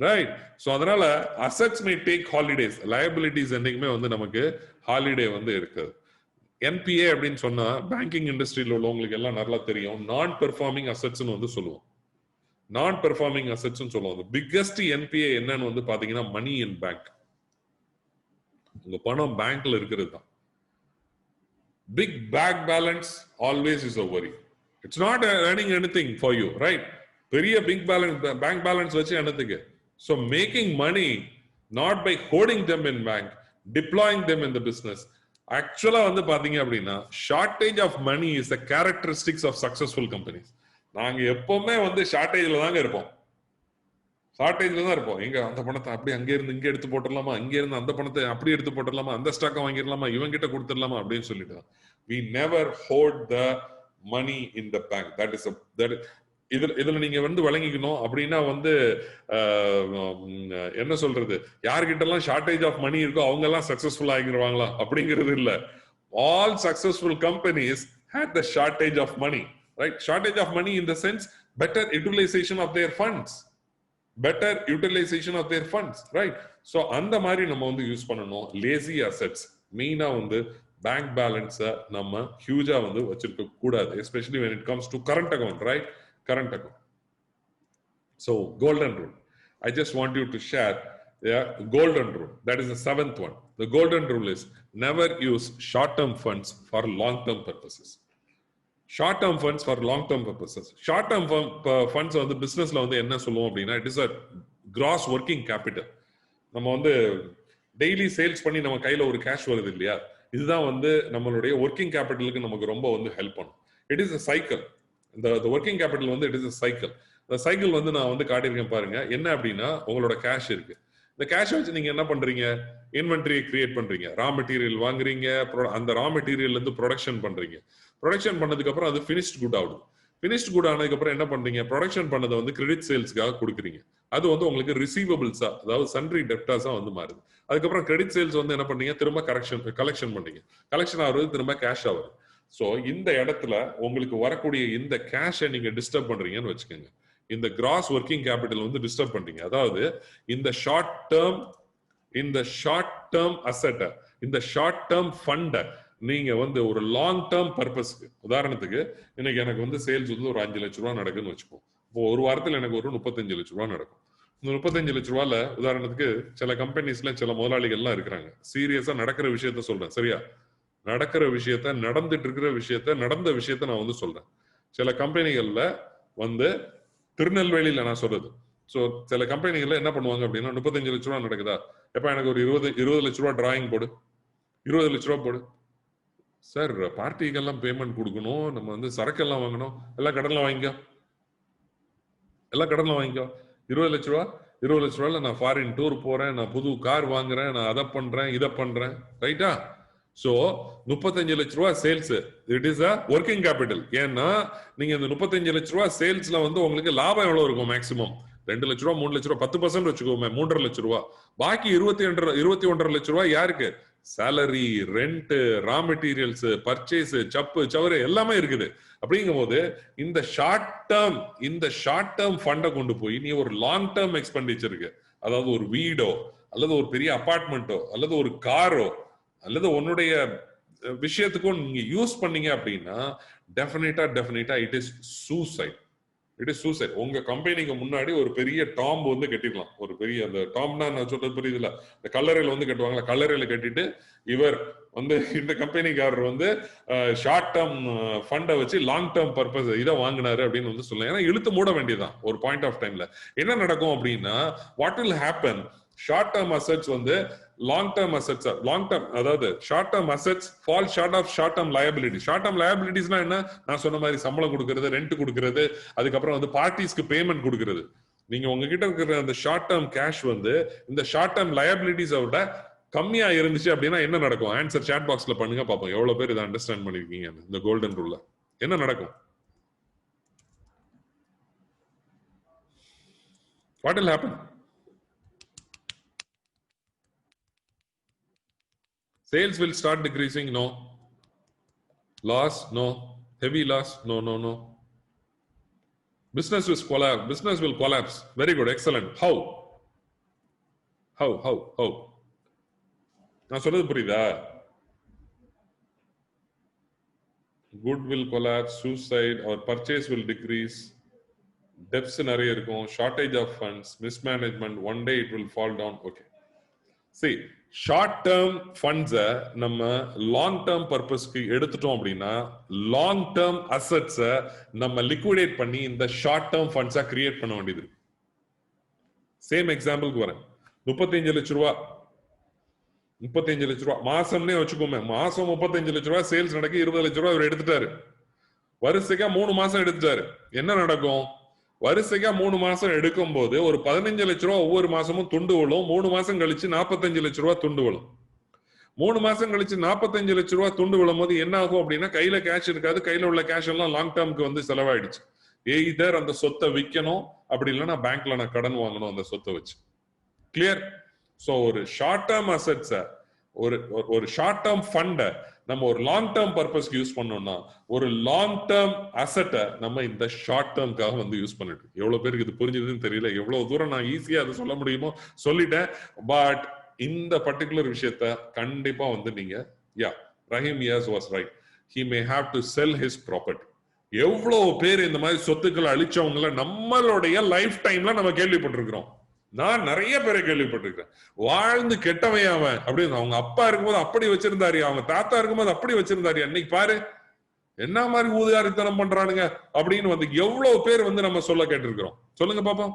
right? So அதனால assets may take holidays, liabilities என்னைக்குமே நமக்கு ஹாலிடே இருக்குது. என்பிஏ அப்படின்னு சொன்னா பேங்கிங் இண்டஸ்ட்ரியில உள்ளவங்களுக்கு எல்லாம் நல்லா தெரியும். நான் பெர்ஃபார்மிங் அசெட்ஸ்னு சொல்லுவோம். நான் பெர்ஃபார்மிங் அசெட்ஸ் சொல்லுவோம். பிக்கஸ்ட் என்பிஏ என்னன்னு பாத்தீங்கன்னா மணி இன் பேங்க். உங்க பணம் பேங்க்ல இருக்கிறது தான். Big bank balance always is a worry. It's not earning anything for you, right? பெரிய பிக் பேலன்ஸ் பேங்க் பேலன்ஸ் வச்சு என்னத்துக்கு? So making money not by hoarding them in bank, deploying them in the business. Actually பாத்தீங்க அப்படின்னா shortage of money is the characteristics of successful companies. நாங்க எப்பவுமே ஷார்டேஜ்ல தாங்க இருப்போம். ஷார்டேஜ்ல தான் இருப்போம். எங்க அந்த பணத்தை அப்படி அங்கே இருந்து இங்க எடுத்து போட்டுடலாமா, இங்க இருந்து அந்த பணத்தை அப்படி எடுத்து போட்டுடலாமா, அந்த ஸ்டாக்கை வாங்கிடலாமா, இவங்க கிட்ட கொடுத்துடலாமா அப்படின்னு சொல்லிட்டு we never hoard the money in the bank. இதுல நீங்க வழங்கிக்கணும் அப்படின்னா என்ன சொல்றது, யார்கிட்ட எல்லாம் ஷார்டேஜ் ஆஃப் மணி இருக்கோ அவங்க எல்லாம் சக்சஸ்ஃபுல் ஆகிடுவாங்களா அப்படிங்கிறது இல்ல. All successful companies had the shortage of money, right? Shortage of money in the sense better utilization of their funds, better utilization of their funds, right? So அந்த மாதிரி நம்ம யூஸ் பண்ணணும். Lazy assets மெயினா bank balance நம்ம ஹியூஜா வச்சிருக்க கூடாது, especially when it comes to current account, right? Current account. So golden rule, I just want you to share golden rule. That is the 7th one. The golden rule is never use short-term funds for long-term purposes. Short-term funds for long-term purposes. Short-term funds businessல என்ன சொல்லுவோம் அப்படின்னா it is a gross working capital. நம்ம daily sales பண்ணி நம்ம கையில ஒரு cash வருது இல்லையா, இதுதான் நம்மளுடைய ஒர்க்கிங் கேபிட்டலுக்கு நமக்கு ரொம்ப ஹெல்ப் பண்ணும். It is a cycle. The working capital it is a cycle. The cycle நான் காட்டியிருக்கேன் பாருங்க. என்ன அப்படின்னா உங்களோட கேஷ் இருக்கு. இந்த கேஷ் வச்சு நீங்க என்ன பண்றீங்க? இன்வென்டரி கிரியேட் பண்றீங்க, ரா மெட்டீரியல் வாங்குறீங்க, அந்த ரா மெட்டீரியல் ப்ரொடக்ஷன் பண்றீங்க. ப்ரொடக்ஷன் பண்ணதுக்கு அப்புறம் அது ஃபினிஷ்ட் குட் ஆகுது. ஃபினிஷ்ட் குட் ஆனதுக்கு அப்புறம் என்ன பண்றீங்க? ப்ரொடக்ஷன் பண்ணதை கிரெடிட் சேல்ஸ்க்காக கொடுக்குறீங்க. அது உங்களுக்கு ரிசீவபிள்ஸா, அதாவது சன்ட்ரி டெப்டாஸா மாறுது. அதுக்கப்புறம் கிரெடிட் சேல்ஸ் என்ன பண்ணீங்க? திரும்ப கலெக்ஷன் பண்றீங்க. கலெக்ஷன் ஆகுறது திரும்ப கேஷ் ஆகுது. சோ இந்த இடத்துல உங்களுக்கு வரக்கூடிய இந்த கேஷை நீங்க டிஸ்டர்ப் பண்றீங்கன்னு வச்சுக்கோங்க. இந்த கிராஸ் ஒர்க்கிங் கேபிட்டல் வந்து டிஸ்டர்ப் பண்றீங்க. அதாவது இந்த ஷார்ட் டேர்ம் அசெட், இந்த ஷார்ட் டேர்ம் ஃபண்ட் நீங்க வந்து ஒரு லாங் டேர்ம் பர்பஸ்க்கு, உதாரணத்துக்கு இன்னைக்கு எனக்கு வந்து சேல்ஸ் வந்து ஒரு 5 லட்ச ரூபா நடக்குன்னு வச்சுக்கோம். இப்போ ஒரு வாரத்தில் எனக்கு ஒரு 35 லட்ச ரூபா நடக்கும். இந்த 35 லட்ச ரூபால உதாரணத்துக்கு சில கம்பெனிஸ்ல சில முதலாளிகள்லாம் இருக்கிறாங்க. சீரியஸா நடக்கிற விஷயத்த சொல்றேன், சரியா? நடக்கிற விஷயத்த, நடந்துட்டு இருக்கிற விஷயத்த, நடந்த விஷயத்த நான் வந்து சொல்றேன். சில கம்பெனிகள்ல வந்து திருநெல்வேலியில நான் சொல்றது, ஸோ சில கம்பெனிகள்ல என்ன பண்ணுவாங்க அப்படின்னா 35 லட்ச ரூபா நடக்குதா, எப்ப எனக்கு ஒரு 20 லட்ச ரூபா டிராயிங் போடு, 20 லட்ச ரூபா போடு. சார் பார்ட்டிக்கெல்லாம் பேமெண்ட் கொடுக்கணும், நம்ம வந்து சரக்கெல்லாம் வாங்கணும், எல்லாம் கடன்ல வாங்கிக்கோ, எல்லாம் கடன்ல வாங்கிக்கோ. 20 லட்ச ரூபா, 20 லட்ச ரூபாயில நான் ஃபாரின் டூர் போறேன், நான் புது கார் வாங்குறேன், நான் அதை பண்றேன், இதை பண்றேன், ரைட்டா? சோ 35 லட்ச ரூபா sales, it is a working capital. ஏன்னா நீங்க இந்த 35 லட்ச ரூபா சேல்ஸ்ல வந்து உங்களுக்கு லாபம் எவ்வளவு இருக்கும்? மேக்சிமம் 2 லட்ச ரூபா, 3 லட்ச ரூபா, 10% வச்சுக்கோமே, 3.5 லட்ச ரூபா. பாக்கி 21.5 லட்ச ரூபா யாருக்கு? Salary, rent, raw materials, purchase, சப்பு சவறு எல்லாமே இருக்குது. அப்படிங்கும் போது இந்த ஷார்ட் டேர்ம் ஃபண்டை கொண்டு போய் நீ ஒரு லாங் டேர்ம் எக்ஸ்பெண்டிச்சருக்கு, அதாவது ஒரு வீடோ அல்லது ஒரு பெரிய அபார்ட்மெண்ட்டோ அல்லது ஒரு காரோ அல்லது உன்னுடைய விஷயத்துக்கும் நீங்க யூஸ் பண்ணீங்க அப்படின்னா டெஃபினட்டா இட் இஸ் சூசைட். உங்க கம்பெனிக்கு முன்னாடி ஒரு பெரிய டாம்ப் வந்து கட்டிடலாம். ஒரு பெரிய அந்த டாம்னா நான் சொல்றது புரியுதுல, இந்த கல்லறையில வந்து கட்டுவாங்களா, கல்லறையில கட்டிட்டு இவர் வந்து இந்த கம்பெனிக்காரர் வந்து ஷார்ட் டேர்ம் ஃபண்டை வச்சு லாங் டேர்ம் பர்பஸ் இதை வாங்கினாரு அப்படின்னு வந்து சொல்லலாம். ஏன்னா இழுத்து மூட வேண்டியதான் ஒரு பாயிண்ட் ஆஃப் டைம்ல. என்ன நடக்கும் அப்படின்னா, what will happen, short term assets வந்து லாங் டேர்ம் அசெட்ஸ், அதாவது short term assets fall short of short term liability. Short term லயபிலிட்டிஸ்னா என்ன? நான் சொன்ன மாதிரி சம்பளம் கொடுக்கறது, ரெண்ட் கொடுக்கறது, அதுக்கப்புறம் வந்து பார்ட்டிஸ்க்கு பேமெண்ட் கொடுக்கறது. நீங்க உங்ககிட்ட இருக்கிற அந்த ஷார்ட் டேர்ம் கேஷ் வந்து இந்த ஷார்ட் டேர்ம் லயபிலிட்டிஸை விட கம்மியா இருந்துச்சு அப்படின்னா என்ன நடக்கும்? ஆன்சர் சாட் பாக்ஸ்ல பண்ணுங்க, பாப்போம் எவ்வளவு பேர் இதை அண்டர்ஸ்டாண்ட் பண்ணிருக்கீங்க. இந்த கோல்டன் ரூல்ல என்ன நடக்கும்? What will happen? Sales will start decreasing, no. Loss, no. Heavy loss, no. Business will collapse. Very good, excellent. How? நான் சொல்றது புரியுதா? Good will collapse, suicide, or purchase will decrease, debts நிறைய இருக்கும், shortage of funds, mismanagement, one day it will fall down. Okay. See, short term ஃபண்ட்ஸை நம்ம long term பர்பஸ்க்கு எடுத்துட்டோம் அப்படின்னா லாங் டேர்ம் அசெட்ஸை நம்ம லிக்விடேட் பண்ணி இந்த ஷார்ட் டேர்ம் ஃபண்ட்ஸா கிரியேட் பண்ண வேண்டியது. சேம் எக்ஸாம்பிளுக்கு வரேன். 35 லட்ச ரூபா மாசம்னே வச்சுக்கோமே, மாசம் 35 லட்ச ரூபா சேல்ஸ் நடக்க 20 லட்ச ரூபா அவர் எடுத்துட்டாரு. வரிசைக்கா 3 மாசம் எடுத்துட்டாரு. என்ன நடக்கும்? வரிசைக்கா 3 மாசம் எடுக்கும் போது ஒரு 15 லட்ச ரூபா ஒவ்வொரு மாசமும் துண்டு விழும். 3 மாசம் கழிச்சு 45 லட்ச ரூபா துண்டு விழும். 3 மாசம் கழிச்சு 45 லட்ச ரூபா துண்டு விழும் போது என்ன ஆகும் அப்படின்னா, கையில கேஷ் இருக்காது. கையில உள்ள கேஷ் எல்லாம் லாங் டேர்முக்கு வந்து செலவாயிடுச்சு. எய்தர் அந்த சொத்தை விற்கணும், அப்படி இல்லைன்னா பேங்க்ல நான் கடன் வாங்கணும் அந்த சொத்தை வச்சு. கிளியர்? சோ ஒரு ஷார்ட் டேர்ம் அசெட்ஸ, ஒரு ஷார்ட் டேர்ம் ஃபண்டை நம்ம ஒரு லாங் டேர்ம் பர்பஸ்க்கு யூஸ் பண்ணோம்னா ஒரு லாங் டேர்ம் அசெட்டை நம்ம இந்த ஷார்ட் டேர்ம்காக வந்து யூஸ் பண்ணிட்டு, எவ்வளவு பேருக்கு இது புரிஞ்சதுன்னு தெரியல. எவ்வளவு தூரம் நான் ஈஸியா அதை சொல்ல முடியுமோ சொல்லிட்டேன். பட் இந்த பர்டிகுலர் விஷயத்த கண்டிப்பா வந்து நீங்க Rahim Yas was right. He may have to sell his property. எவ்வளவு பேர் இந்த மாதிரி சொத்துக்களை அழிச்சவங்கள நம்மளுடைய லைஃப் டைம்ல நம்ம கேள்விப்பட்டிருக்கிறோம். நான் நிறைய பேரை கேள்விப்பட்டிருக்கேன். வாழ்ந்து கெட்டவன் அவன் அப்படின்னு, அவங்க அப்பா இருக்கும்போது அப்படி வச்சிருந்தாரு, அவங்க தாத்தா இருக்கும்போது அப்படி வச்சிருந்தாரு, அன்னைக்கு பாரு என்ன மாதிரி ஊதாரித்தனம் பண்றானுங்க அப்படின்னு வந்து எவ்வளவு பேர் வந்து நம்ம சொல்ல கேட்டிருக்கிறோம். சொல்லுங்க பாப்போம்,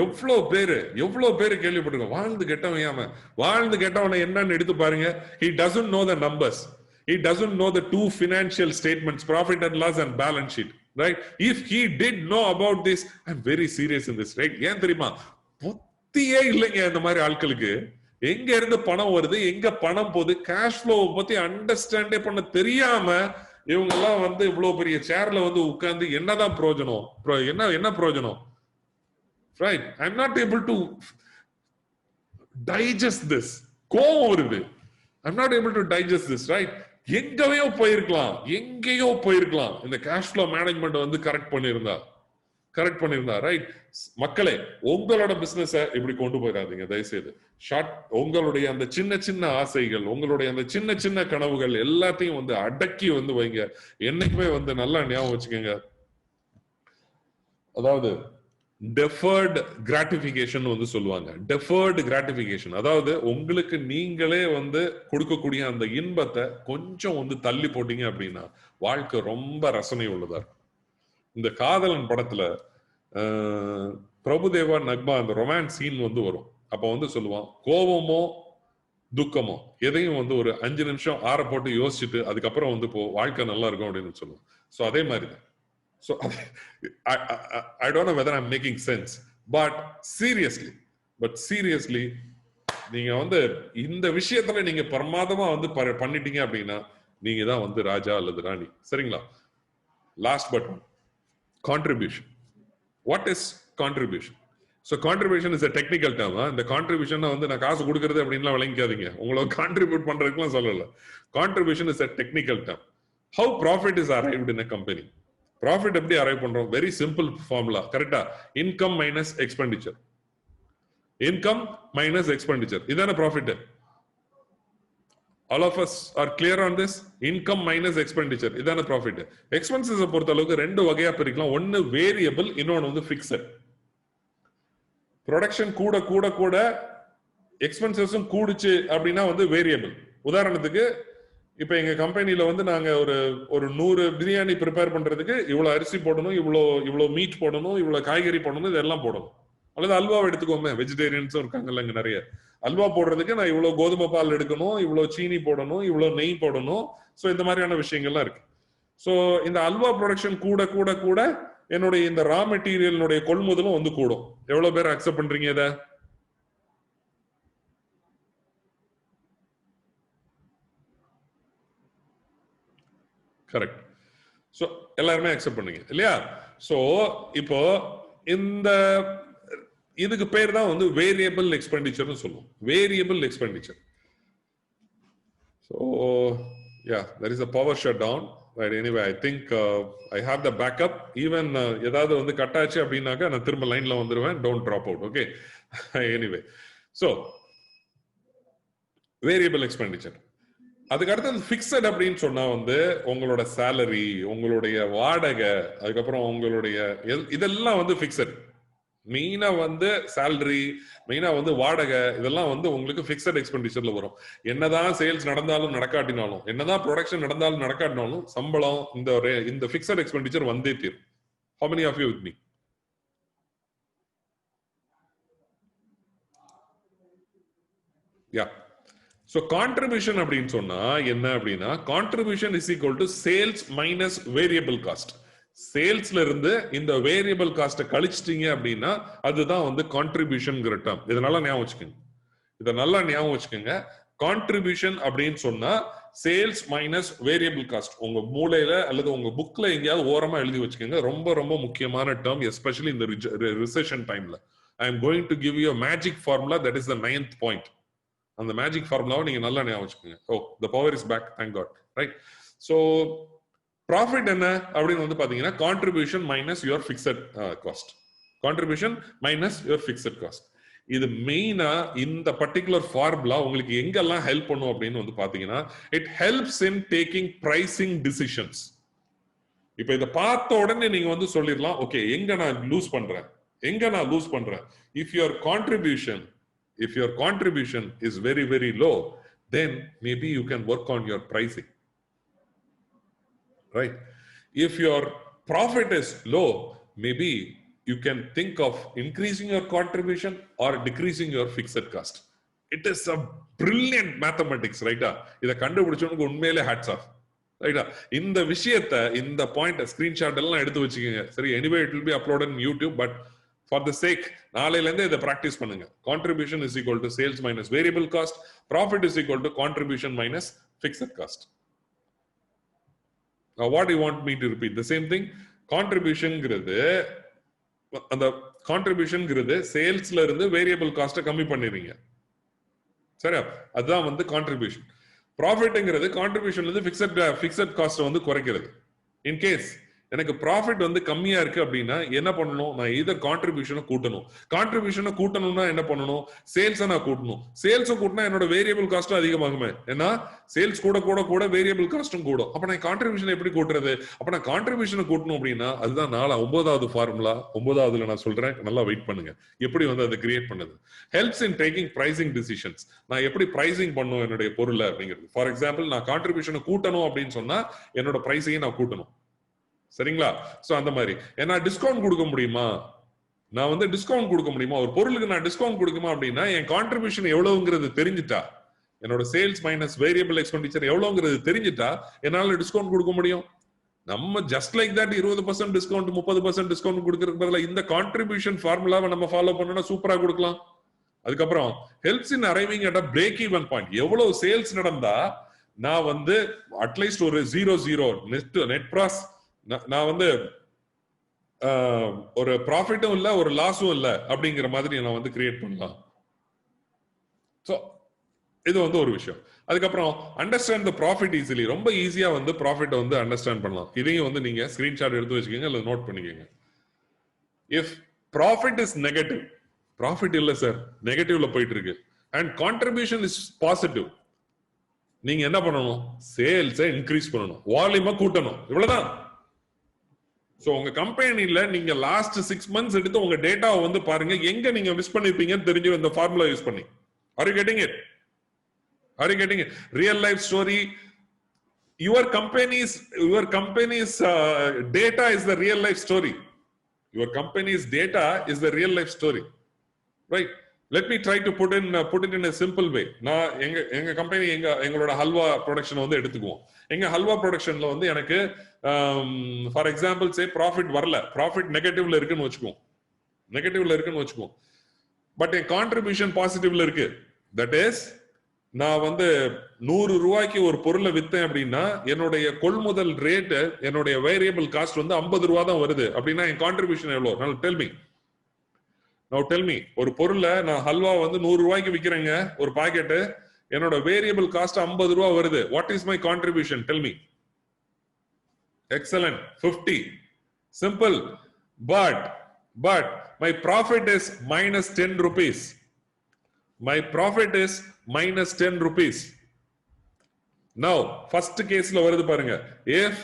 எவ்வளவு பேரு கேள்விப்பட்டிருக்கோம். வாழ்ந்து கெட்டவன் அவன், வாழ்ந்து கெட்டவனை என்னன்னு எடுத்து பாருங்க. He doesn't know the numbers. He doesn't know the two financial statements, profit and loss and balance sheet. Right? If he did know about this, I'm very serious in this, right? ஏன் தெரியுமா? புத்தியே இல்லைங்க இந்த மாதிரி ஆட்களுக்கு. எங்க இருந்து பணம் வருது, எங்க பணம் போகுது, கேஷ் ஃப்ளோ பத்தி அண்டர்ஸ்டாண்டே பண்ண தெரியாம இவங்க எல்லாம் வந்து இவ்வளவு பெரிய சேர்ல வந்து உட்கார்ந்து என்னதான் பிரயோஜனம்? என்ன பிரயோஜனம்? Right? I'm not able to digest this. கோவம் வருது. I'm not able to digest this, right? எங்கேயோ போயிருக்கலாம் இந்த கேஷ் ஃப்ளோ மேனேஜ்மெண்ட் வந்து கரெக்ட் பண்ணிருந்தா ரைட். மக்களே, உங்களோட பிசினஸ இப்படி கொண்டு போயிடாதீங்க தயவுசெய்து. உங்களுடைய அந்த சின்ன சின்ன ஆசைகள், உங்களுடைய அந்த சின்ன சின்ன கனவுகள் எல்லாத்தையும் வந்து அடக்கி வந்து வைங்க. என்னைக்குமே வந்து நல்லா ஞாபகம் வச்சுக்கோங்க, அதாவது டெஃபர்டு கிராட்டிபிகேஷன் வந்து சொல்லுவாங்க. டெஃபர்டு கிராட்டிபிகேஷன் அதாவது உங்களுக்கு நீங்களே வந்து கொடுக்கக்கூடிய அந்த இன்பத்தை கொஞ்சம் வந்து தள்ளி போட்டீங்க அப்படின்னா வாழ்க்கை ரொம்ப ரசனை உள்ளதா இருக்கும். இந்த காதலன் படத்துல பிரபுதேவா நக்மா அந்த ரொமான்ஸ் சீன் வந்து வரும். அப்ப வந்து சொல்லுவான், கோபமோ துக்கமோ எதையும் வந்து ஒரு 5 நிமிஷம் ஆற போட்டு யோசிச்சுட்டு அதுக்கப்புறம் வந்து வாழ்க்கை நல்லா இருக்கும் அப்படின்னு சொல்லுவான். ஸோ அதே மாதிரி தான். So I don't know whether I'm making sense, but seriously நீங்க வந்து இந்த விஷயத்துல நீங்க பிரமாதமா வந்து பண்ணிட்டீங்க அப்படின்னா நீங்க தான் வந்து ராஜா அல்லது ராணி. சரிங்களா? Last but contribution. What is contribution? So contribution is a technical term. இந்த contribution வந்து நான் காசு கொடுக்கறது அப்படின்லாம் விளங்கிக்காதீங்க. உங்களை கான்ட்ரிபியூட் பண்றதுக்குலாம் சொல்லல. Contribution is a technical term. How profit is arrived in a company? Profit எப்படி அரைவ் பண்றோம்? Very simple formula. கரெக்டா? Income minus expenditure. Income minus expenditure இதான profit. All of us are clear on this? Income minus expenditure இதான profit. Expenses பொறுத்த அளவுக்கு ரெண்டு வகையா பிரிக்கலாம். ஒன்னு வேரியபிள், இன்னொன்னு வந்து ஃபிக்ஸட். ப்ரொடக்ஷன் கூட கூட கூட எக்ஸ்பென்சஸும் கூடுச்சு அப்படின்னா வந்து வேரியபிள். உதாரணத்துக்கு இப்ப எங்க கம்பெனில வந்து நாங்க ஒரு 100 பிரியாணி ப்ரிப்பேர் பண்றதுக்கு இவ்வளவு அரிசி போடணும், இவ்வளவு மீட் போடணும், இவ்வளவு காய்கறி போடணும், இதெல்லாம் போடணும். அல்லது அல்வாவை எடுத்துக்கோமே, வெஜிடேரியன்ஸும் இருக்காங்கல்ல இங்க நிறைய. அல்வா போடுறதுக்கு நான் இவ்வளவு கோதுமை பால் எடுக்கணும், இவ்வளவு சீனி போடணும், இவ்வளவு நெய் போடணும். சோ இந்த மாதிரியான விஷயங்கள்லாம் இருக்கு. சோ இந்த அல்வா ப்ரொடக்ஷன் கூட கூட கூட என்னுடைய இந்த ரா மெட்டீரியலுடைய கொள்முதலும் வந்து கூடும். எவ்வளவு பேர் அக்செப்ட் பண்றீங்க இத? கரெக்ட். சோ எல்லாருமே அக்செப்ட் பண்ணுங்க இல்லையா? சோ இப்போ இந்த இதுக்கு பேர் தான் வந்து வேரியபிள் எக்ஸ்பெண்டிச்சர்னு சொல்லுவோம். Variable expenditure. So yeah, there is a power shutdown. Right, anyway, I think I have the backup. Even ஏதாவது வந்து கட் ஆச்சு அப்படின்னாக்க நான் திரும்ப லைன்ல வந்துருவேன். Don't drop out. Okay. Anyway, so variable expenditure. அதுக்கு அடுத்து ஃபிக்ஸட் அப்படின்னு சொன்னா வந்து உங்களோட சேலரி, உங்களுடைய வாடகை, அதுக்கப்புறம் உங்களுடைய இதெல்லாம் வந்து ஃபிக்ஸட். மெயினா வந்து சேலரி, மெயினா வந்து வாடகை, இதெல்லாம் வந்து உங்களுக்கு ஃபிக்ஸட் எக்ஸ்பெண்டிச்சர்ல வரும். என்னதான் சேல்ஸ் நடந்தாலும் நடக்காட்டினாலும், என்னதான் ப்ரொடக்ஷன் நடந்தாலும் நடக்காட்டினாலும் சம்பளம் இந்த ஃபிக்ஸட் எக்ஸ்பெண்டிச்சர் வந்தே தீரும். How many of you with me? Yeah. So contribution அப்படின்னு சொன்னா என்ன அப்படின்னா, contribution is equal to sales minus variable cost. சேல்ஸ்ல இருந்து இந்த வேரியபிள் காஸ்ட கழிச்சிட்டீங்க அப்படின்னா அதுதான் வந்து கான்ட்ரிபியூஷன்ங்கிற டேர்ம். இதை நல்லா ஞாபகம் வச்சுக்கோங்க. கான்ட்ரிபியூஷன் அப்படின்னு சொன்னா சேல்ஸ் மைனஸ் வேரியபிள் காஸ்ட். உங்க மூளையில அல்லது உங்க புக்ல எங்கேயாவது ஓரமா எழுதி வச்சுக்கோங்க. ரொம்ப ரொம்ப முக்கியமான டேர்ம், எஸ்பெஷலி இந்த ரிசெஷன் டைம்ல. I am going to give you a magic formula, that is the 9th point. அந்த மேஜிக் ஃபார்முலாவை நீங்க நல்லா ஞாபகம் வச்சுக்கோங்க. ஓ, the power is back, thank God. Right? So profit என்ன அப்படின்னு வந்து பாத்தீங்கன்னா contribution minus your fixed cost. Contribution minus your fixed cost. இது மெயினா இந்த பர்டிகுலர் ஃபார்முலா உங்களுக்கு எங்கெல்லாம் ஹெல்ப் பண்ணும் அப்படின்னு வந்து பாத்தீங்கன்னா, it helps in taking pricing decisions. இப்ப இதை பார்த்த உடனே நீங்க வந்து சொல்லிடலாம், ஓகே எங்க நான் லூஸ் பண்றேன். If your contribution is very very low, then maybe you can work on your pricing. Right? If your profit is low, maybe you can think of increasing your contribution or decreasing your fixed cost. It is a brilliant mathematics, right? இத கண்டுபிடிச்சவனுக்கு உண்மையிலே hats off. Right? இந்த விஷயத்தை, இந்த point screenshot எல்லாம் எடுத்து வச்சுக்கோங்க. சரி, anyway it will be uploaded in YouTube, but for the sake, நாளையில இருந்து இதை பிராக்டிஸ் பண்ணுங்க. Contribution is equal to sales minus variable cost. Profit is equal to contribution minus fixed cost. Now, what do you want me to repeat? The same thing. அந்த கான்ட்ரிபியூஷன்ங்கிறது சேல்ஸ்ல இருந்து variable காஸ்ட்டை கம்மி பண்ணிடுறீங்க. சரியா? அதுதான் வந்து கான்ட்ரிபியூஷன். ப்ராஃபிட்ங்கிறது கான்ட்ரிபியூஷன்ல இருந்து ஃபிக்ஸட் காஸ்ட் வந்து குறைக்கிறது. இன்கேஸ் எனக்கு ப்ராஃபிட் வந்து கம்மியா இருக்கு அப்படின்னா என்ன பண்ணணும், நான் இதர் கான்ட்ரிபியூஷனை கூட்டணும்னா என்ன பண்ணணும், சேல்ஸை நான் கூட்டணும். சேல்ஸை கூட்டினா என்னோட வேரியபிள் காஸ்ட்டும் அதிகமாகுமே. ஏன்னா சேல்ஸ் கூட கூட கூட வேரியபிள் காஸ்ட்டும் கூடும். அப்ப நான் கான்ட்ரிபியூஷன் எப்படி கூட்டுறது? அப்ப நான் கான்ட்ரிபியூஷனை கூட்டணும் அப்படின்னா அதுதான் 9வது ஃபார்முலா. 9வதுல நான் சொல்றேன், நல்லா வெயிட் பண்ணுங்க. எப்படி வந்து அதை கிரியேட் பண்ணுது. Helps in taking pricing decisions. நான் எப்படி பிரைசிங் பண்ணும் என்னுடைய பொருளை அப்படிங்கிறது. ஃபார் எக்ஸாம்பிள், நான் கான்ட்ரிபியூஷனை கூட்டணும் அப்படின்னு சொன்னா என்னோட பிரைஸையும் நான் கூட்டணும். சரிங்களா? சோ அந்த மாதிரி ஏன்னா டிஸ்கவுண்ட் கொடுக்க முடியுமா, நான் வந்து டிஸ்கவுண்ட் கொடுக்க முடியுமா, ஒரு பொருளுக்கு நான் டிஸ்கவுண்ட் கொடுக்குமா அப்படின்னா என் கான்ட்ரிபியூஷன் எவ்வளவுங்கிறது தெரிஞ்சுட்டா, என்னோட சேல்ஸ் மைனஸ் வேரியபிள் எக்ஸ்பெண்டிச்சர் எவ்வளவுங்கிறது தெரிஞ்சுட்டா என்னால டிஸ்கவுண்ட் கொடுக்க முடியும். நம்ம just like that 20% discount 30% discount கொடுக்கறதுக்கு பதிலா இந்த கான்ட்ரிபியூஷன் ஃபார்முலாவை நம்ம ஃபாலோ பண்ணோம்னா சூப்பரா கொடுக்கலாம். அதுக்கப்புறம் helps in arriving at a break even point. எவ்வளவு சேல்ஸ் நடந்தா நான் வந்து அட்லீஸ்ட் ஒரு 0 நெட் ப்ராஸ் நான் வந்து ஒரு ப்ராஃபிட்டும் இல்ல ஒரு லாஸும் இல்ல அப்படிங்கிற மாதிரி நான் வந்து கிரியேட் பண்ணலாம். சோ இது வந்து ஒரு விஷயம். அதுக்கப்புறம் அண்டர்ஸ்டாண்ட் தி ப்ராஃபிட் ஈஸிலி. ரொம்ப ஈஸியா வந்து ப்ராஃபிட் வந்து அண்டர்ஸ்டாண்ட் பண்ணலாம். இதையும் வந்து நீங்க ஸ்கிரீன்ஷாட் எடுத்து வச்சுக்கோங்க, இல்ல நோட் பண்ணிக்கோங்க. If profit is negative, profit இல்ல சார், நெகட்டிவ்ல போயிட்டு இருக்கு, அண்ட் கான்ட்ரிபியூஷன் இஸ் பாசிட்டிவ், நீங்க என்ன பண்ணணும், சேல்ஸை இன்க்ரீஸ் பண்ணணும், வால்யூமை கூட்டணும், இவ்வளவுதான். சோ உங்க கம்பெனில நீங்க லாஸ்ட் 6 months எடுத்து உங்க டேட்டாவை வந்து பாருங்க, எங்க நீங்க மிஸ் பண்ணிருப்பீங்கன்னு தெரிஞ்சு இந்த ஃபார்முலா யூஸ் பண்ணி. Are you getting it? Real life story. Your company's data is the real life story. Your company's data is the real life story, right? Let me try to put it in a simple way. நான் எங்க company எங்களோட halwa production வந்து எடுத்துக்குவோம். எங்க ஹல்வா ப்ரொடக்ஷன்ல வந்து எனக்கு for example say profit வரல, profit நெகட்டிவ்ல இருக்குன்னு வச்சுக்குவோம். பட் என் கான்ட்ரிபியூஷன் பாசிட்டிவ்ல இருக்கு. தட் இஸ் நான் வந்து 100 ரூபாய்க்கு ஒரு பொருளை வித்தேன் அப்படின்னா என்னுடைய கொள்முதல் ரேட், என்னுடைய வேரியபிள் காஸ்ட் வந்து 50 ரூபா தான் வருது அப்படின்னா என் கான்ட்ரிபியூஷன் எவ்வளவு? Tell me. ஒரு பொருளை நான் ஹல்வா வந்து 100 ரூபாய்க்கு விக்கிறேங்க ஒரு பாக்கெட், என்னோட வேரியபிள் காஸ்ட் 50 ரூபா வருது. What is my contribution? Tell me. Excellent. 50. Simple. But my profit is minus 10 rupees. Now, first case la varudhu parunga. If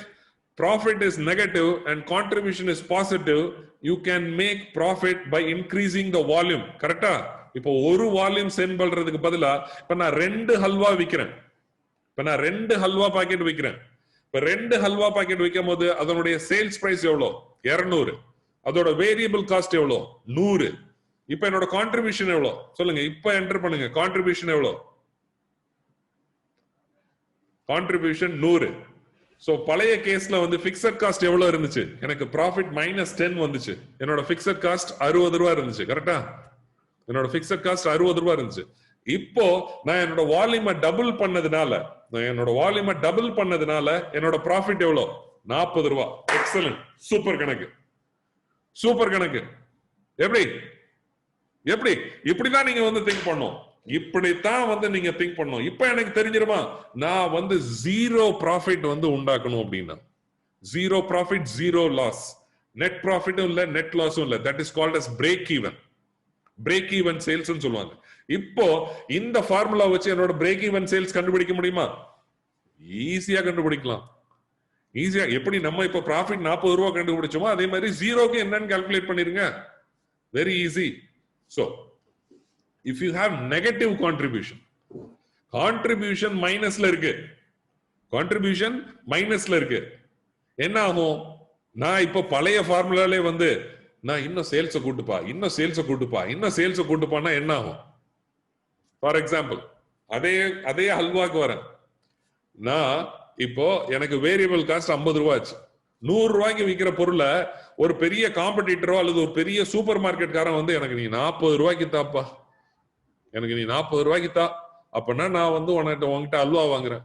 profit is negative and contribution is positive, you can make profit by increasing the volume. Correct? இப்போ ஒரு volume send பண்றதுக்கு பதிலா இப்ப நான் 2 ஹல்வா விக்கிறேன், இப்ப நான் 2 halwa packet விக்கிறேன். இப்ப 2 halwa packet விற்கும் போது அதனுடைய சேல்ஸ் பிரைஸ் எவ்வளவு? 200. அதோட வேரியபிள் காஸ்ட் எவ்வளவு? 100. இப்ப என்னோட கான்ட்ரிபியூஷன் எவ்வளவு சொல்லுங்க? இப்ப என்டர் பண்ணுங்க. கான்ட்ரிபியூஷன் எவ்வளவு? கான்ட்ரிபியூஷன் 100. சோ பழைய கேஸ்ல வந்து பிக்ஸட் காஸ்ட் எவ்வளவு இருந்துச்சு? எனக்கு ப்ராஃபிட் -10 வந்துச்சு. என்னோட பிக்ஸட் காஸ்ட் 60 ரூபாய் இருந்துச்சு. கரெக்டா? என்னோட பிக்ஸட் காஸ்ட் 60 ரூபாய் இருந்துச்சு. இப்போ நான் என்னோட வால்யூமை டபுள் பண்ணதுனால என்னோட ப்ராஃபிட் எவ்வளவு? 40 ரூபாய். எக்ஸலன்ட். சூப்பர் கணக்கு. எப்படி இப்படிதான் நீங்க வந்து திங்க் பண்ணும். இப்படித்தான் வந்து நீங்க திங்க் பண்ணும். இப்ப எனக்கு தெரிஞ்சிருமா, நான் வந்து 0 ப்ராஃபிட் வந்து உண்டாக்கணும் அப்படின்னா 0 ப்ராஃபிட் 0 லாஸ், நெட் ப்ராஃபிட்டும் இல்ல நெட் லாஸும் இல்ல. That is called as break even sales சொல்லுவாங்க. இப்போ இந்த ஃபார்முலா வச்சு என்னோட பிரேக் ஈவன் சேல்ஸ் கண்டுபிடிக்க முடியுமா? ஈஸியா கண்டுபிடிக்கலாம். ஈஸியா. எப்படி நம்ம இப்ப ப்ராஃபிட் 40 ரூபாய் கண்டுபிடிச்சோமோ அதே மாதிரி 0க்கு என்னன்னு கால்குலேட் பண்ணிருங்க. Very easy. So if you have negative contribution மைனஸ்ல இருக்கு, என்ன ஆகும்? நான் இப்ப பழைய ஃபார்முலாலே வந்து நான் இன்னும் சேல்ஸை கூட்டுப்பான்னா என்ன ஆகும்? ஃபார் எக்ஸாம்பிள் அதே ஹல்வாக்கு வரேன். நான் இப்போ எனக்கு வேரியபிள் காஸ்ட் 50 ரூபாய் ஆச்சு. 100 ரூபாய்க்கு விற்கிற பொருளை ஒரு பெரிய காம்படிட்டரோ அல்லது ஒரு பெரிய சூப்பர் மார்க்கெட் காரன் வந்து எனக்கு நீ 40 ரூபாய்க்கு தாப்பா, எனக்கு நீ 40 ரூபாய்க்கு தா அப்படின்னா நான் வந்து உன்கிட்ட அல்வா வாங்குறேன்.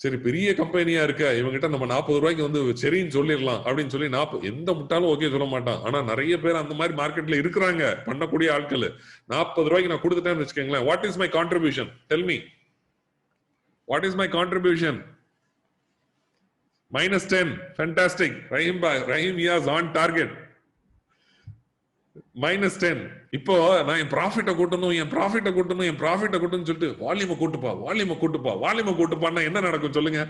சரி, பெரிய கம்பெனியா இருக்க, இவங்கிட்ட நம்ம 40 ரூபாய்க்கு வந்து சரின்னு சொல்லிடலாம் அப்படின்னு சொல்லி எந்த முட்டாலும் ஓகே சொல்ல மாட்டான். ஆனா நிறைய பேர் அந்த மாதிரி மார்க்கெட்ல இருக்கிறாங்க, பண்ணக்கூடிய ஆட்கள். 40 ரூபாய்க்கு நான் கொடுத்துட்டேன்னு வச்சுக்கோங்களேன். What is my contribution? Tell me. What is my contribution? -10. Fantastic. Rahim is on target. -10. இப்போ நான் என் ப்ராஃபிட்டை கூட்டணும் சொல்லிட்டு வால்யூமை கூட்டுப்பான்னா என்ன நடக்கும் சொல்லுங்க?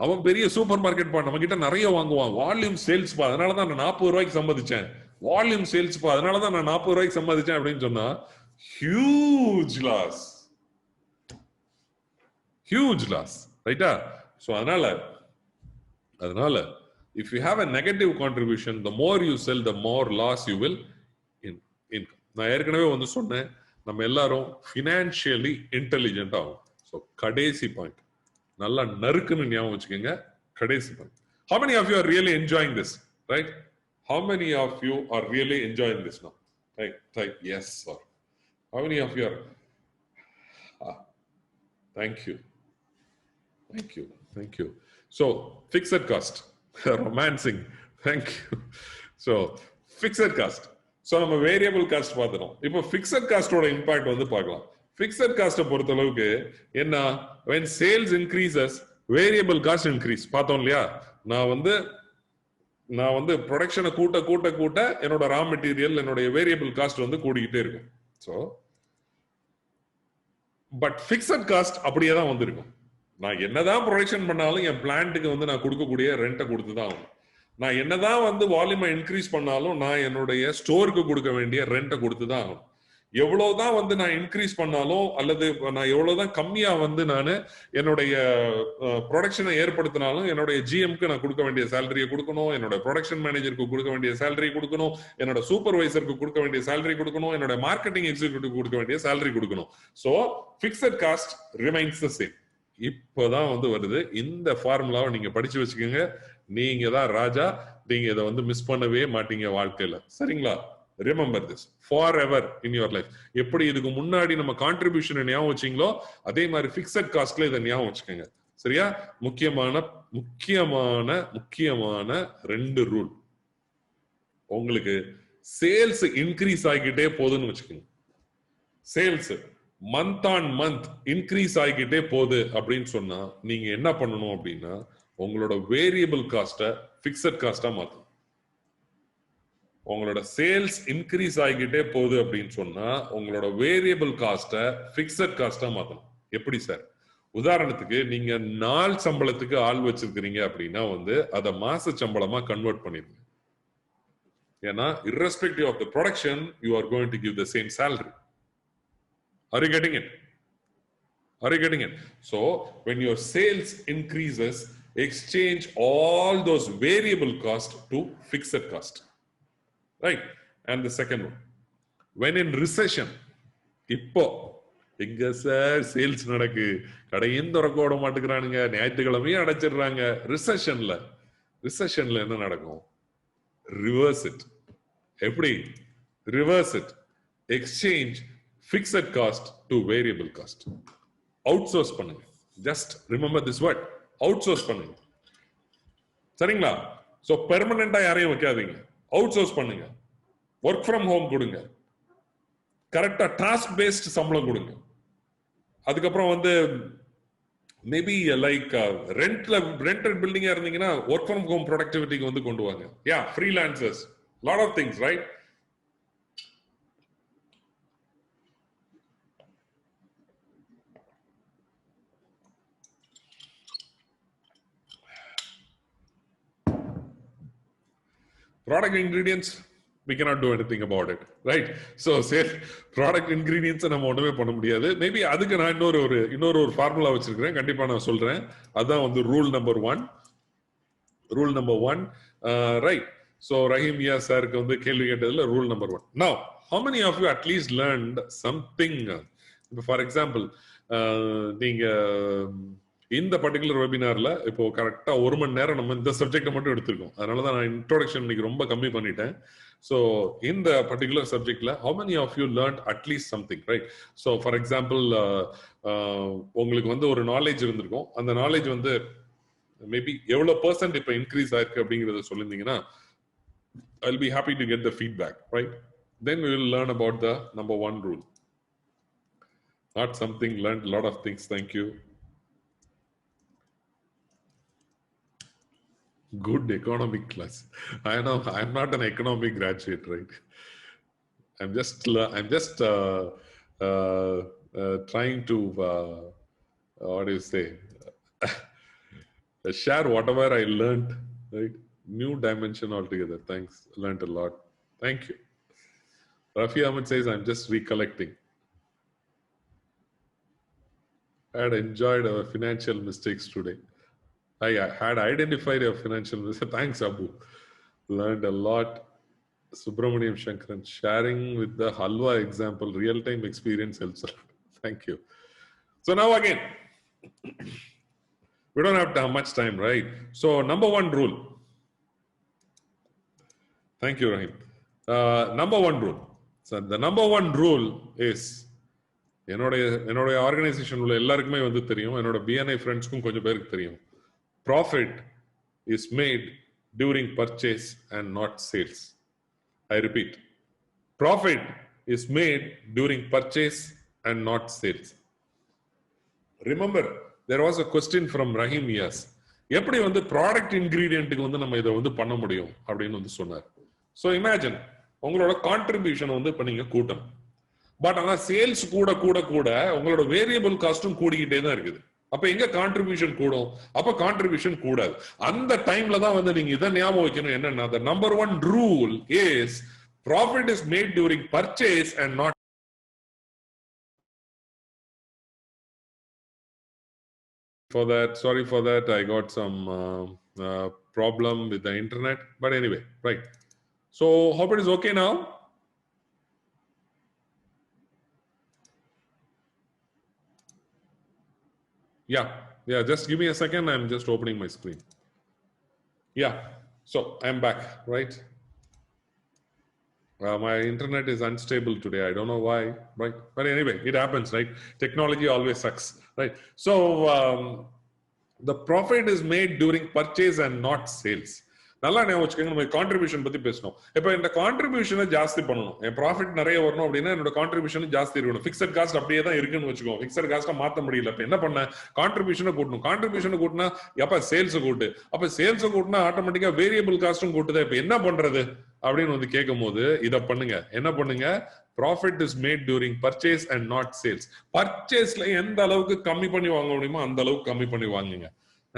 அவன் பெரிய சூப்பர் மார்க்கெட் பா, நம்ம கிட்ட நிறைய வாங்குவான். வால்யூம் சேல்ஸ் பா, அதனாலதான் நான் 40 ரூபாய்க்கு சம்பாதிச்சேன். வால்யூம் சேல்ஸ் பா, அதனாலதான் நான் 40 ரூபாய்க்கு சம்பாதிச்சேன் அப்படின்னு சொன்னா ஹியூஜ் லாஸ். ரைட்டா? சோ அதனால if you have a negative contribution, the more you sell, the more loss you will income. நான் ஏற்கனவே வந்து சொன்னேன், நம்ம எல்லாரும் financially intelligent ஆகும். So கடைசி பாயிண்ட் நல்லா நறுக்குன்னு ஞாபகம் வச்சுக்கோங்க. கடைசி point, how many of you are really enjoying this? Right? How many of you are really enjoying this now? Right, yes sir. How many of you are thank you. So fixed cost. Romancing. Thank you. So fixed cost. So நம்ம variable cost பார்த்தோம். இப்போ fixed காஸ்டோட impact வந்து பார்க்கலாம். Fixed காஸ்ட்டை பொறுத்த அளவுக்கு என்ன, when sales increases variable cost increase பார்த்தோம் இல்லையா? நான் வந்து ப்ரொடக்ஷனை கூட்ட என்னோட ரா மெட்டீரியல், என்னோட வேரியபிள் காஸ்ட் வந்து கூடிக்கிட்டே இருக்கும். ஸோ பட் ஃபிக்ஸட் காஸ்ட் அப்படியே தான் வந்திருக்கும். நான் என்னதான் ப்ரொடக்ஷன் பண்ணாலும் என் பிளான்ட்டுக்கு வந்து நான் கொடுக்கக்கூடிய ரெண்டை கொடுத்து தான் ஆகும். நான் என்னதான் வந்து வால்யூமை இன்க்ரீஸ் பண்ணாலும் நான் என்னுடைய ஸ்டோருக்கு கொடுக்க வேண்டிய ரெண்டை கொடுத்து தான் ஆகும். எவ்வளவுதான் வந்து நான் இன்க்ரீஸ் பண்ணாலும் அல்லது நான் எவ்வளவுதான் கம்மியா வந்து நான் என்னுடைய ப்ரொடக்ஷனை ஏற்படுத்தினாலும் என்னுடைய ஜிஎம்க்கு நான் கொடுக்க வேண்டிய சேலரியை கொடுக்கணும், என்னோட ப்ரொடக்ஷன் மேனேஜருக்கு கொடுக்க வேண்டிய சேலரி கொடுக்கணும், என்னோட சூப்பர்வைசருக்கு கொடுக்க வேண்டிய சேலரி கொடுக்கணும், என்னோட மார்க்கெட்டிங் எக்ஸிக்யூட்டிவ் கொடுக்க வேண்டிய சேலரி கொடுக்கணும். So fixed cost remains the same. இப்பதான் வந்து வருது. இந்த ஃபார்முலாவை நீங்க படிச்சு வச்சுக்கோங்க. நீங்க தான் ராஜா. நீங்க இதை வந்து மிஸ் பண்ணவே மாட்டீங்க வாழ்க்கையில. சரிங்களா? Remember this for ever in your life. எப்படி இதுக்கு முன்னாடி நம்ம கான்ட்ரிபியூஷன் ஞாபகம் வச்சீங்களோ அதே மாதிரி ஃபிக்ஸட் காஸ்ட்ல இதை ஞாபகம் வச்சுக்கோங்க. சரியா? முக்கியமான 2 ரூல். உங்களுக்கு சேல்ஸ் இன்க்ரீஸ் ஆகிக்கிட்டே போகுதுன்னு வச்சுக்கோங்க. Sales month on month increase ஆகிக்கிட்டே போகுது அப்படின்னு சொன்னா நீங்க என்ன பண்ணணும் அப்படின்னா உங்களோட வேரியபிள் காஸ்ட்டை ஃபிக்ஸட் காஸ்டா மாத்தணும். உங்களோட சேல்ஸ் இன்க்ரீஸ் ஆகிக்கிட்டே போகுது அப்படின்னு சொன்னா உங்களோட வேரியபிள் காஸ்ட்டை ஃபிக்ஸட் காஸ்டா மாத்தணும். எப்படி சார்? உதாரணத்துக்கு நீங்க நாள் சம்பளத்துக்கு ஆள் வச்சிருக்கிறீங்க அப்படின்னா வந்து அதை மாச சம்பளமா கன்வெர்ட் பண்ணிருங்க. ஏன்னா irrespective of the production you are going to give the same salary. Are you getting it? So when your sales increases, exchange all those variable cost to fixed cost. Right? And the second one, when in recession, இப்போ எங்க sir sales நடக்கு, கடையும் திறக்க விட மாட்டேங்கிறானுங்க, ஞாயிற்றுக்கிழமையும் அடைச்சிடுறாங்க. ரிசெஷன்ல என்ன நடக்கும்? Reverse it. எப்படி reverse it? Exchange fixed cost to variable cost. Outsource பண்ணுங்க. Just remember this word, outsource பண்ணுங்க. சரிங்களா? சோ பெர்மனண்டா யாரையும் வைக்காதீங்க. அவுட்சோர்ஸ் பண்ணுங்க. ஒர்க் ஃப்ரம் ஹோம் கொடுங்க. கரெக்டா டாஸ்க் பேஸ்ட் சம்பளம் கொடுங்க. அதுக்கப்புறம் வந்து மேபி லைக் ரெண்டட் பில்டிங்கா இருந்தீங்கன்னா ஒர்க் ஃப்ரம் ஹோம் ப்ரொடக்டிவிட்டிக்கு வந்து கொண்டு வாங்க. Yeah, freelancers, lot of things, right? Product ingredients, we cannot do anything about it, right? So say product ingredients நம்ம ஒண்ணுமே பண்ண முடியாது. மேபி அதுக்கு நான் இன்னொரு ஃபார்முலா வச்சிருக்கிறேன், கண்டிப்பா நான் சொல்றேன். அதான் வந்து rule number 1, right? So Rahim Ya சாருக்கு வந்து கேள்வி கேட்டதுல rule number 1. Now how many of you at least learned something? For example, நீங்க இந்த பர்டிகுலர் வெபினார்ல இப்போ கரெக்டா 1 மணி நேரம் நம்ம இந்த சப்ஜெக்டை மட்டும் எடுத்திருக்கோம். அதனாலதான் நான் இன்ட்ரோடக்ஷன் இன்னைக்கு ரொம்ப கம்மி பண்ணிட்டேன். ஸோ இந்த பர்டிகுலர் சப்ஜெக்ட்ல how many of you learned at least something, right? So for example, உங்களுக்கு வந்து ஒரு நாலேஜ் இருந்திருக்கும். அந்த நாலேஜ் வந்து மேபி எவ்வளவு % இப்போ இன்க்ரீஸ் ஆயிருக்கு அப்படிங்கறத சொல்லியிருந்தீங்கன்னா I'll be happy to get the feedback, right? Then we will learn about the number 1 rule. Not something, learned a lot of things. Thank you. Good economic class. I know I'm not an economic graduate, right? I'm just trying to what do you say? Share whatever I learned, right? New dimension altogether. Thanks. Learned a lot. Thank you. Rafi Ahmed says, I'm just recollecting. I had enjoyed our financial mistakes today. I had identified your financial mistakes. Thanks, Abu. Learned a lot. Subramaniam Shankaran, sharing with the halwa example, real-time experience helps a lot. Thank you. So now again, we don't have much time, right? So number one rule. Thank you, Rahim. Number one rule. So the number one rule is, என்னோட organisation உள்ள எல்லாருக்குமே வந்து தெரியும், என்னோட BNI ஃப்ரெண்ட்ஸ்க்கும் கொஞ்சம் பேருக்கு தெரியும். Profit is made during purchase and not sales. I repeat, profit is made during purchase and not sales. Remember, there was a question from Rahim Yas. எப்படி வந்து ப்ராடக்ட் இன்கிரீடியன்ட்டுக்கு வந்து நம்ம இதை வந்து பண்ண முடியும் அப்படின்னு வந்து சொன்னார். ஸோ இமேஜின் உங்களோட கான்ட்ரிபியூஷன் வந்து இப்போ நீங்க கூட்டணும். பட் ஆனால் சேல்ஸ் கூட கூட கூட உங்களோட வேரியபிள் காஸ்டும் கூடிக்கிட்டே தான் இருக்குது. அப்ப எங்க கான்ட்ரிபியூஷன் கூடும்? அப்ப கான்ட்ரிபியூஷன் கூடாது. அந்த டைம்ல தான் வந்து நீங்க இதை ஞாபகம் வைக்கணும். என்னன்னா, the number one rule is profit is made during purchase and not. For that, sorry for that, I got some problem with the internet, but anyway, right. So hope it is okay now. Yeah, just give me a second. I'm just opening my screen. Yeah, so I'm back, right? My internet is unstable today. I don't know why, right? But anyway, it happens, right? Technology always sucks, right? So the profit is made during purchase and not sales. நல்லா ஞாபகம் வச்சுக்கோங்க. நம்ம contribution பத்தி பேசணும். இப்போ இந்த கான்ட்ரிபியூஷனை ஜாஸ்தி பண்ணணும். என் ப்ராஃபிட் நிறைய வரணும் அப்படின்னா என்னோட கான்ட்ரிபியூஷன் ஜாஸ்தி இருக்கணும். ஃபிக்ஸட் காஸ்ட் அப்படியே தான் இருக்குன்னு வச்சுக்கோங்க. ஃபிக்ஸட் காஸ்ட்டை மாற்ற முடியல. இப்போ என்ன பண்ண, கான்ட்ரிபியூஷனை கூட்டணும். கான்ட்ரிபியூஷனை கூட்டினா எப்ப சேல்ஸ் கூட்டு. அப்ப சேல்ஸ் கூட்டினா ஆட்டோமேட்டிக்கா வேரியபிள் காஸ்டும் கூட்டுது. இப்ப என்ன பண்றது அப்படின்னு வந்து கேட்கும் போது இதை பண்ணுங்க. என்ன பண்ணுங்க? Profit is made during purchase and not sales. பர்ச்சேஸ்ல எந்த அளவுக்கு கம்மி பண்ணி வாங்க முடியுமோ அந்த அளவுக்கு கம்மி பண்ணி வாங்குங்க.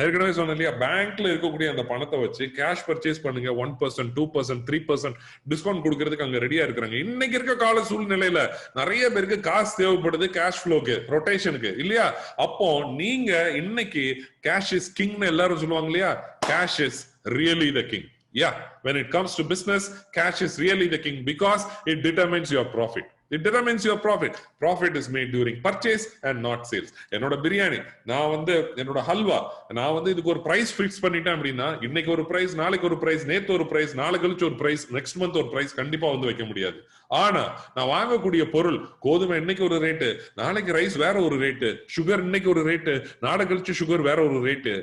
ஏற்கனவே சொன்னேன் இல்லையா, பேங்க்ல இருக்கக்கூடிய அந்த பணத்தை வச்சு கேஷ் பர்ச்சேஸ் பண்ணுங்க. 1%, 2%, 3% டிஸ்கவுண்ட் கொடுக்கறதுக்கு அங்க ரெடியா இருக்கிறாங்க. இன்னைக்கு இருக்க கால சூழ்நிலையில நிறைய பேருக்கு காசு தேவைப்படுது, கேஷ் ஃப்ளோக்கு, ரொட்டேஷனுக்கு இல்லையா. அப்போ நீங்க இன்னைக்கு கேஷ் இஸ் கிங்னு எல்லாரும் சொல்லுவாங்க இல்லையா. Cash is really the king. Yeah, when it comes to business, cash is really the king because it determines your profit. It determines your profit. Profit is made during purchase and not sales. என்னோட பிரியாணி, நான் வந்து என்னோட ஹல்வா, நான் வந்து இதுக்கு ஒரு price fix பண்ணிட்டேன் அப்படின்னா இன்னைக்கு ஒரு பிரைஸ், நாளைக்கு ஒரு பிரைஸ், நேத்து ஒரு பிரைஸ், நாளை கழிச்சு ஒரு பிரைஸ், நெக்ஸ்ட் மந்த் ஒரு பிரைஸ் கண்டிப்பா வந்து வைக்க முடியாது. ஆனா நான் வாங்கக்கூடிய பொருள், கோதுமை இன்னைக்கு ஒரு ரேட்டு, நாளைக்கு ரைஸ் வேற ஒரு ரேட்டு, சுகர் இன்னைக்கு ஒரு ரேட்டு, நாளை கழிச்சு சுகர் வேற ஒரு ரேட்டு,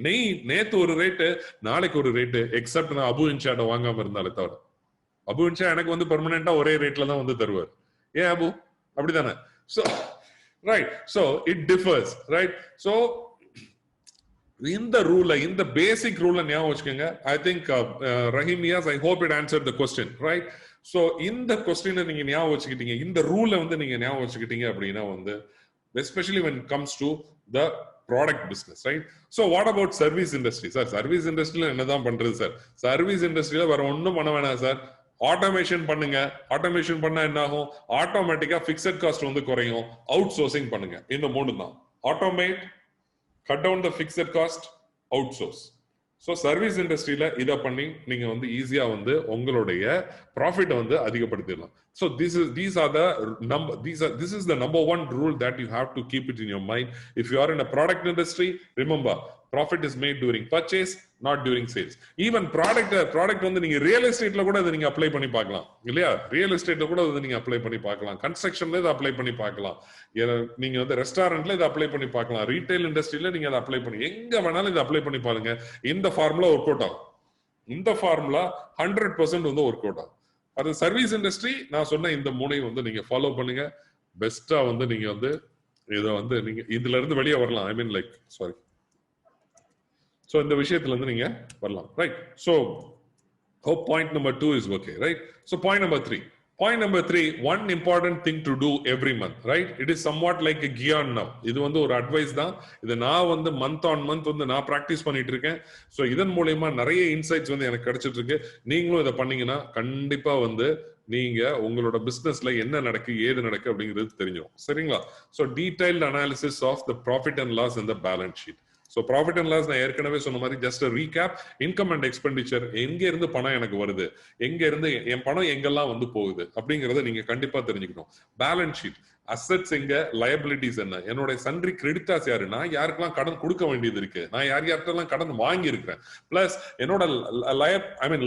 நெய் நேத்து ஒரு ரேட்டு, நாளைக்கு ஒரு ரேட்டு. எக்ஸப்ட் நான் அபு இன்ஷாட்ட வாங்காம இருந்தாலே தவிர. அபு இன்ஷா எனக்கு வந்து பெர்மனண்டா ஒரே ரேட்ல தான் வந்து தருவார். ஏன் அபு? அப்படிதானே? So right, so it differs, right? So இந்த ரூலை, இந்த பேசிக் ரூலை ஞாபகம் வச்சுக்கோங்க. I think Rahim Yas, I hope it answer the question, right? So இந்த கொஸ்டினை நீங்க ஞாபகம் வச்சுக்கிட்டீங்க, இந்த ரூலை வந்து நீங்க ஞாபகம் வச்சுக்கிட்டீங்க அப்படின்னா வந்து especially when it comes to the product business, right? So what about service industry? Sir, service இண்டஸ்ட்ரியில என்னதான் பண்றது சார்? சர்வீஸ் இண்டஸ்ட்ரியில வேற ஒன்றும் பண்ண வேணாம் சார். ஆட்டோமேஷன் பண்ணுங்க. ஆட்டோமேஷன் பண்ணா என்ன ஆகும்? ஆட்டோமேட்டிக்கா பிக்ஸட் காஸ்ட் வந்து குறையும். அவுட் சோர்சிங் பண்ணுங்க. இந்த மூணு தான். Automate, cut down the fixed cost, out source. So service இண்டஸ்ட்ரியில இதை பண்ணி நீங்க வந்து ஈஸியா வந்து உங்களுடைய ப்ராஃபிட் வந்து அதிகப்படுத்திடலாம். So these are the number, this is the number one rule that you have to keep it in your mind. If you are in a product industry, remember, profit is made during purchase, not during sales. Even product வந்து நீங்க real எஸ்டேட்ல கூட இதை நீங்க apply பண்ணி பார்க்கலாம் இல்லையா. Real எஸ்டேட்ல கூட இதை நீங்க அப்ளை பண்ணி பார்க்கலாம். கன்ஸ்ட்ரக்ஷன்ல இதை அப்ளை பண்ணி பார்க்கலாம். நீங்க வந்து ரெஸ்டாரண்ட்ல இதை அப்ளை பண்ணி பார்க்கலாம். ரீட்டைல் இண்டஸ்ட்ரியில நீங்க அதை அப்ளை பண்ணி, எங்க வேணாலும் இதை அப்ளை பண்ணி பாருங்க. இந்த ஃபார்முலா ஒர்க் அவுட் ஆகும். இந்த ஃபார்முலா 100% வந்து ஒர்க் அவுட் ஆகும். அது சர்வீஸ் இண்டஸ்ட்ரி நான் சொன்ன இந்த மூணையும் வந்து நீங்க ஃபாலோ பண்ணுங்க. பெஸ்டா வந்து நீங்க வந்து இதை வந்து நீங்க இதுல இருந்து வெளியே வரலாம். ஐ மீன் லைக் சாரி. ஸோ இந்த விஷயத்துல இருந்து நீங்க வரலாம், right? So hope point number 2 is okay, right? So point number 3. Point number 3, one important thing to do every month, right? It is somewhat like a gear now. இது வந்து ஒரு advice தான். இதை நான் வந்து மந்த் ஆன் மந்த் வந்து நான் practice பண்ணிட்டு இருக்கேன். ஸோ இதன் மூலயமா நிறைய இன்சைட்ஸ் வந்து எனக்கு கிடைச்சிட்டு இருக்கு. நீங்களும் இதை பண்ணீங்கன்னா கண்டிப்பா வந்து நீங்க உங்களோட பிசினஸ்ல என்ன நடக்கு ஏது நடக்கு அப்படிங்கிறது தெரிஞ்சிடும், சரிங்களா? So detailed analysis of the profit and loss in the balance sheet. So profit and loss நான் ஏற்கனவே சொன்ன மாதிரி just recap. Income and expenditure, எங்க இருந்து பணம் எனக்கு வருது, எங்க இருந்து என் பணம் எங்கெல்லாம் வந்து போகுது அப்படிங்கறத நீங்க கண்டிப்பா தெரிஞ்சுக்கணும். பேலன்ஸ் ஷீட், அசெட்ஸ் எங்க, லயபிலிட்டிஸ் என்ன, என்னோட சன்றி கிரெடிட்டாஸ் யாரு, நான் யாருக்கெல்லாம் கடன் கொடுக்க வேண்டியது இருக்கு, நான் யார்கிட்டலாம் கடன் வாங்கி இருக்கிறேன், பிளஸ் என்னோட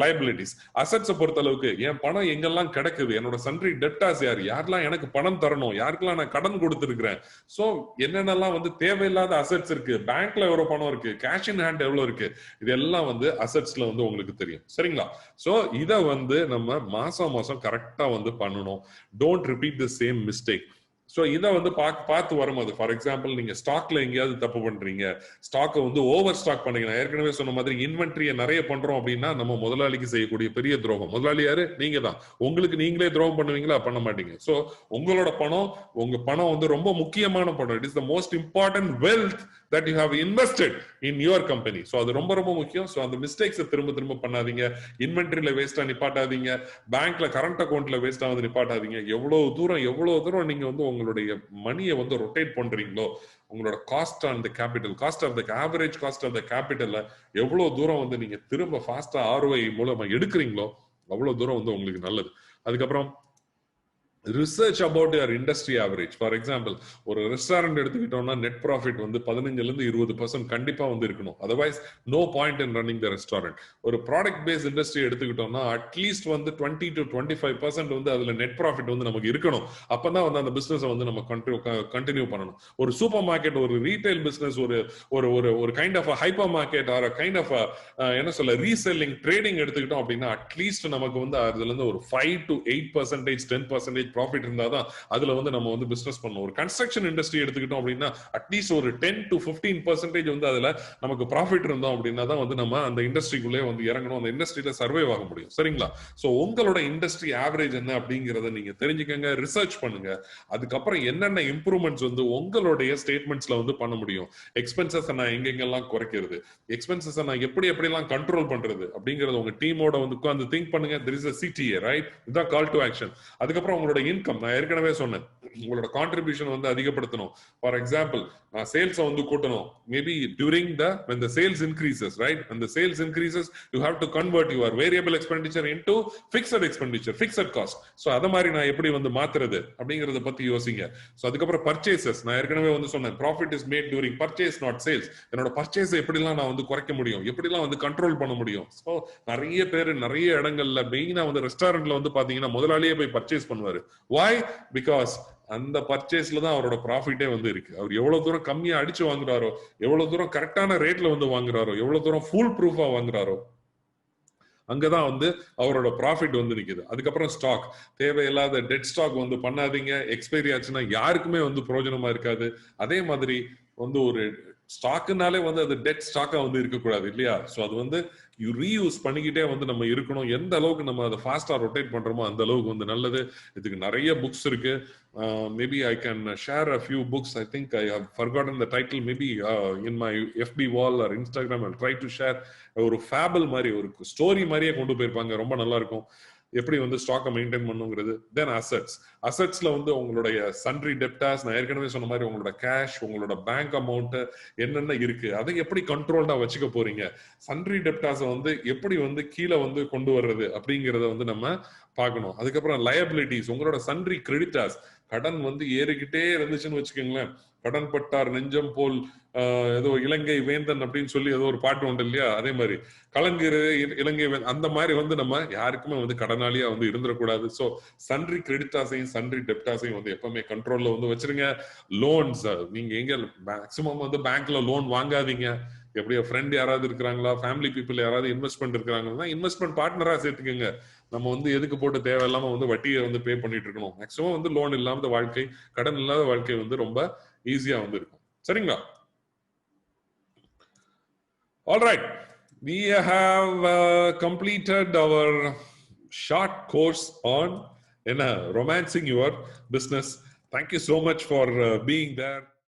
லயபிலிட்டிஸ். அசெட்ஸை பொறுத்த அளவுக்கு என் பணம் எங்கெல்லாம் கிடைக்குது, என்னோட சன்றி டெப்டாஸ் யாரு, யாரெல்லாம் எனக்கு பணம் தரணும், யாருக்கெல்லாம் நான் கடன் கொடுத்துருக்கிறேன். ஸோ என்னென்னலாம் வந்து தேவையில்லாத அசெட்ஸ் இருக்கு, பேங்க்ல எவ்வளவு பணம் இருக்கு, கேஷ் இன் ஹேண்ட் எவ்வளவு இருக்கு, இதெல்லாம் வந்து அசெட்ஸ்ல வந்து உங்களுக்கு தெரியும், சரிங்களா? ஸோ இதை வந்து நம்ம மாசம் மாசம் கரெக்டா வந்து பண்ணணும். Don't repeat the same mistake. So இதை வந்து பார்த்து வரும்போது, ஃபார் எக்ஸாம்பிள் நீங்க ஸ்டாக்ல எங்கேயாவது தப்பு பண்றீங்க, ஸ்டாக்கை வந்து ஓவர் ஸ்டாக் பண்ணீங்க. நான் ஏற்கனவே சொன்ன மாதிரி இன்வென்ட்ரியை நிறைய பண்றோம் அப்படின்னா நம்ம முதலாளிக்கு செய்யக்கூடிய பெரிய துரோகம். முதலாளி யாரு? நீங்க தான். உங்களுக்கு நீங்களே துரோகம் பண்ணுவீங்களா? பண்ண மாட்டீங்க. ஸோ உங்களோட பணம், உங்க பணம் வந்து ரொம்ப முக்கியமான பணம். It is the most important wealth that you have invested in your company. So அது ரொம்ப ரொம்ப முக்கியம். ஸோ அந்த மிஸ்டேக்ஸ் திரும்ப திரும்ப பண்ணாதீங்க. இன்வென்ட்ரியில வேஸ்டா நிப்பாட்டாதீங்க, பேங்க்ல கரண்ட் அக்கௌண்ட்ல வேஸ்டா வந்து நிப்பாட்டாதீங்க. எவ்வளவு தூரம் நீங்க வந்து உங்களுடைய மணியை வந்து ரொட்டேட் பண்றீங்களோ, உங்களோட cost on the capital, cost of the average cost of the கேபிட்டல்ல எவ்வளவு தூரம் வந்து நீங்க திரும்ப ஃபாஸ்டா ROI மூலமா எடுக்கிறீங்களோ அவ்வளவு தூரம் வந்து உங்களுக்கு நல்லது. அதுக்கப்புறம் research about your industry average. For example ஒரு ரெஸ்டாரண்ட் எடுத்துக்கிட்டோம்னா நெட் ப்ராஃபிட் வந்து 15% கண்டிப்பா வந்து இருக்கணும். Otherwise no point in running the restaurant. ஒரு ப்ராடக்ட் பேஸ்ட் இண்டஸ்ட்ரி எடுத்துக்கிட்டோம்னா அட்லீஸ்ட் வந்து 20 to 25% வந்து அதுல நெட் ப்ராஃபிட் வந்து நமக்கு இருக்கணும். அப்பதான் வந்து அந்த பிசினஸ் வந்து நம்ம கண்டினியூ பண்ணணும். ஒரு சூப்பர் மார்க்கெட், ஒரு ரீட்டைல் பிசினஸ், ஒரு kind of hypermarket or kind of என்ன சொல்ல ரீசெல்லிங் ட்ரேடிங் எடுத்துக்கிட்டோம் அப்படின்னா அட்லீஸ்ட் நமக்கு வந்து அதுல இருந்து ஒரு 5 to 8%, 10% ப்ராஃபிட் இருந்தாதான் அதுல வந்து நம்ம வந்து பிசினஸ் பண்ணணும். ஒரு கன்ஸ்ட்ரக்ஷன் இண்டஸ்ட்ரி எடுத்துக்கிட்டோம் அப்படின்னா அட்லீஸ்ட் ஒரு 10 to 15% வந்து அதுல நமக்கு ப்ராஃபிட் இருந்தோம் அப்படின்னா தான் வந்து நம்ம அந்த இண்டஸ்ட்ரிக்குள்ளே வந்து இறங்கணும், அந்த இண்டஸ்ட்ரியில சர்வைவ் ஆக முடியும், சரிங்களா? சோ உங்களோட இண்டஸ்ட்ரி ஆவரேஜ் என்ன அப்படிங்கறத நீங்க தெரிஞ்சுக்கங்க, ரிசர்ச் பண்ணுங்க. அதுக்கப்புறம் என்னென்ன இம்ப்ரூவ்மெண்ட்ஸ் வந்து உங்களுடைய ஸ்டேட்மெண்ட்ஸ்ல வந்து பண்ண முடியும், எக்ஸ்பென்சஸ் நான் எங்கெங்கெல்லாம் குறைக்கிறது, எக்ஸ்பென்சஸ் நான் எப்படிலாம் கண்ட்ரோல் பண்றது அப்படிங்கறது உங்க டீமோட வந்து உட்கார்ந்து திங்க் பண்ணுங்க. there is a CTA, right? இதுதான் கால் டு ஆக்ஷன். அதுக்கப்புறம் உங்களோட இன்கம், நான் ஏற்கனவே சொன்னேன், உங்களோட கான்ட்ரிபியூஷன் வந்து அதிகப்படுத்தணும். ஃபார் எக்ஸாம்பிள் நான் சேல்ஸ் வந்து கூட்டணும். Maybe during when the sales increases, right? when the sales increases you have to convert your variable expenditure into fixed expenditure, fixed cost. so அத மாதிரி நான் எப்படி வந்து மாத்துறது அப்படிங்கறத பத்தி யோசிங்க. சோ அதுக்கப்புறம் பர்ச்சேசஸ், நான் ஏற்கனவே வந்து சொன்னேன், profit is made during purchase not sales. என்னோட பர்ச்சேஸ் எப்படிலாம் நான் வந்து குறைக்க முடியும், எப்படிலாம் வந்து கண்ட்ரோல் பண்ண முடியும். சோ நிறைய பேர் நிறைய இடங்கள்ல மெயினா வந்து ரெஸ்டாரண்ட்ல வந்து பாத்தீங்கன்னா முதலாளியே போய் பர்ச்சேஸ் பண்ணுவாரு. why? because அந்த பர்ச்சேஸ்ல தான் அவரோட ப்ராஃபிட்டே வந்து இருக்கு. அவர் எவ்வளவு தூரம் கம்மியா அடிச்சு வாங்குறாரோ, எவ்வளவு தூரம் கரெக்டான ரேட்ல வந்து வாங்குறாரோ, எவ்வளவு தூரம் ஃபுல் ப்ரூஃபா வாங்குறாரோ, அங்கதான் வந்து அவரோட ப்ராஃபிட் வந்து நிக்குது. அதுக்கப்புறம் ஸ்டாக், தேவையில்லாத டெட் ஸ்டாக் வந்து பண்ணாதீங்க. எக்ஸ்பைரி ஆச்சுன்னா யாருக்குமே வந்து பிரயோஜனமா இருக்காது. அதே மாதிரி வந்து ஒரு ஸ்டாக்குனாலே வந்து அது டெட் ஸ்டாக்கா வந்து இருக்கக்கூடாது இல்லையா? சோ அது வந்து ரீயூஸ் பண்ணிக்கிட்டே வந்து நம்ம இருக்கணும். எந்த அளவுக்கு நம்ம அதை ஃபாஸ்டா ரொட்டேட் பண்றோமோ அந்த அளவுக்கு வந்து நல்லது. இதுக்கு நிறைய புக்ஸ் இருக்கு. maybe I can share a few books. I think I have forgotten the title. Maybe in my FB wall or Instagram I'll try to share. ஒரு ஃபேபிள் மாதிரி ஒரு ஸ்டோரி மாதிரியே கொண்டு போயிருப்பாங்க, ரொம்ப நல்லா இருக்கும் எப்படி வந்து ஸ்டாக்கை மெயின்டைன் பண்ணுங்கிறது. தென் அசெட்ஸ்ல வந்து உங்களுடைய சன்ட்ரி டெப்டாஸ், நான் ஏற்கனவே சொன்ன மாதிரி உங்களோட கேஷ், உங்களோட பேங்க் அமௌண்ட் என்னென்ன இருக்கு அதை எப்படி கண்ட்ரோல்டா வச்சுக்க போறீங்க, சன்ட்ரி டெப்டாஸை வந்து எப்படி வந்து கீழே வந்து கொண்டு வர்றது அப்படிங்கறத வந்து நம்ம பார்க்கணும். அதுக்கப்புறம் லயபிலிட்டிஸ், உங்களோட சன்ட்ரி கிரெடிட்டாஸ், கடன் வந்து ஏறிக்கிட்டே இருந்துச்சுன்னு வச்சுக்கோங்களேன், கடன் பட்டார் நெஞ்சம் போல் ஏதோ இலங்கை வேந்தன் அப்படின்னு சொல்லி ஏதோ ஒரு பாட்டு உண்டு இல்லையா, அதே மாதிரி கலங்குற இலங்கை அந்த மாதிரி வந்து நம்ம யாருக்குமே வந்து கடனாளியா வந்து இருந்துடக்கூடாது. சோ சன்ட்ரி கிரெடிட்டாஸையும் சன்ட்ரி டெப்டாஸையும் வந்து எப்பவுமே கண்ட்ரோல்ல வந்து வச்சிருங்க. லோன்ஸ், நீங்க எங்க மேக்சிமம் வந்து பேங்க்ல லோன் வாங்காதீங்க. எப்படியோ ஃப்ரெண்ட் யாராவது இருக்கிறாங்களா, ஃபேமிலி பீப்புள் யாராவது இன்வெஸ்ட்மெண்ட் இருக்கிறாங்கன்னா இன்வெஸ்ட்மெண்ட் பார்ட்னரா சேர்த்துக்கோங்க. நம்ம வந்து எதுக்கு போட்டு தேவையில்லாம வந்து வட்டியை வந்து பே பண்ணிட்டு இருக்கணும். மேக்ஸிமம் வந்து லோன் இல்லாத வாழ்க்கை, கடன் இல்லாத வாழ்க்கை வந்து ரொம்ப ஈஸியா வந்து இருக்கும். சரிங்களா? All right, we have completed our short course on romancing your business. Thank you so much for being there.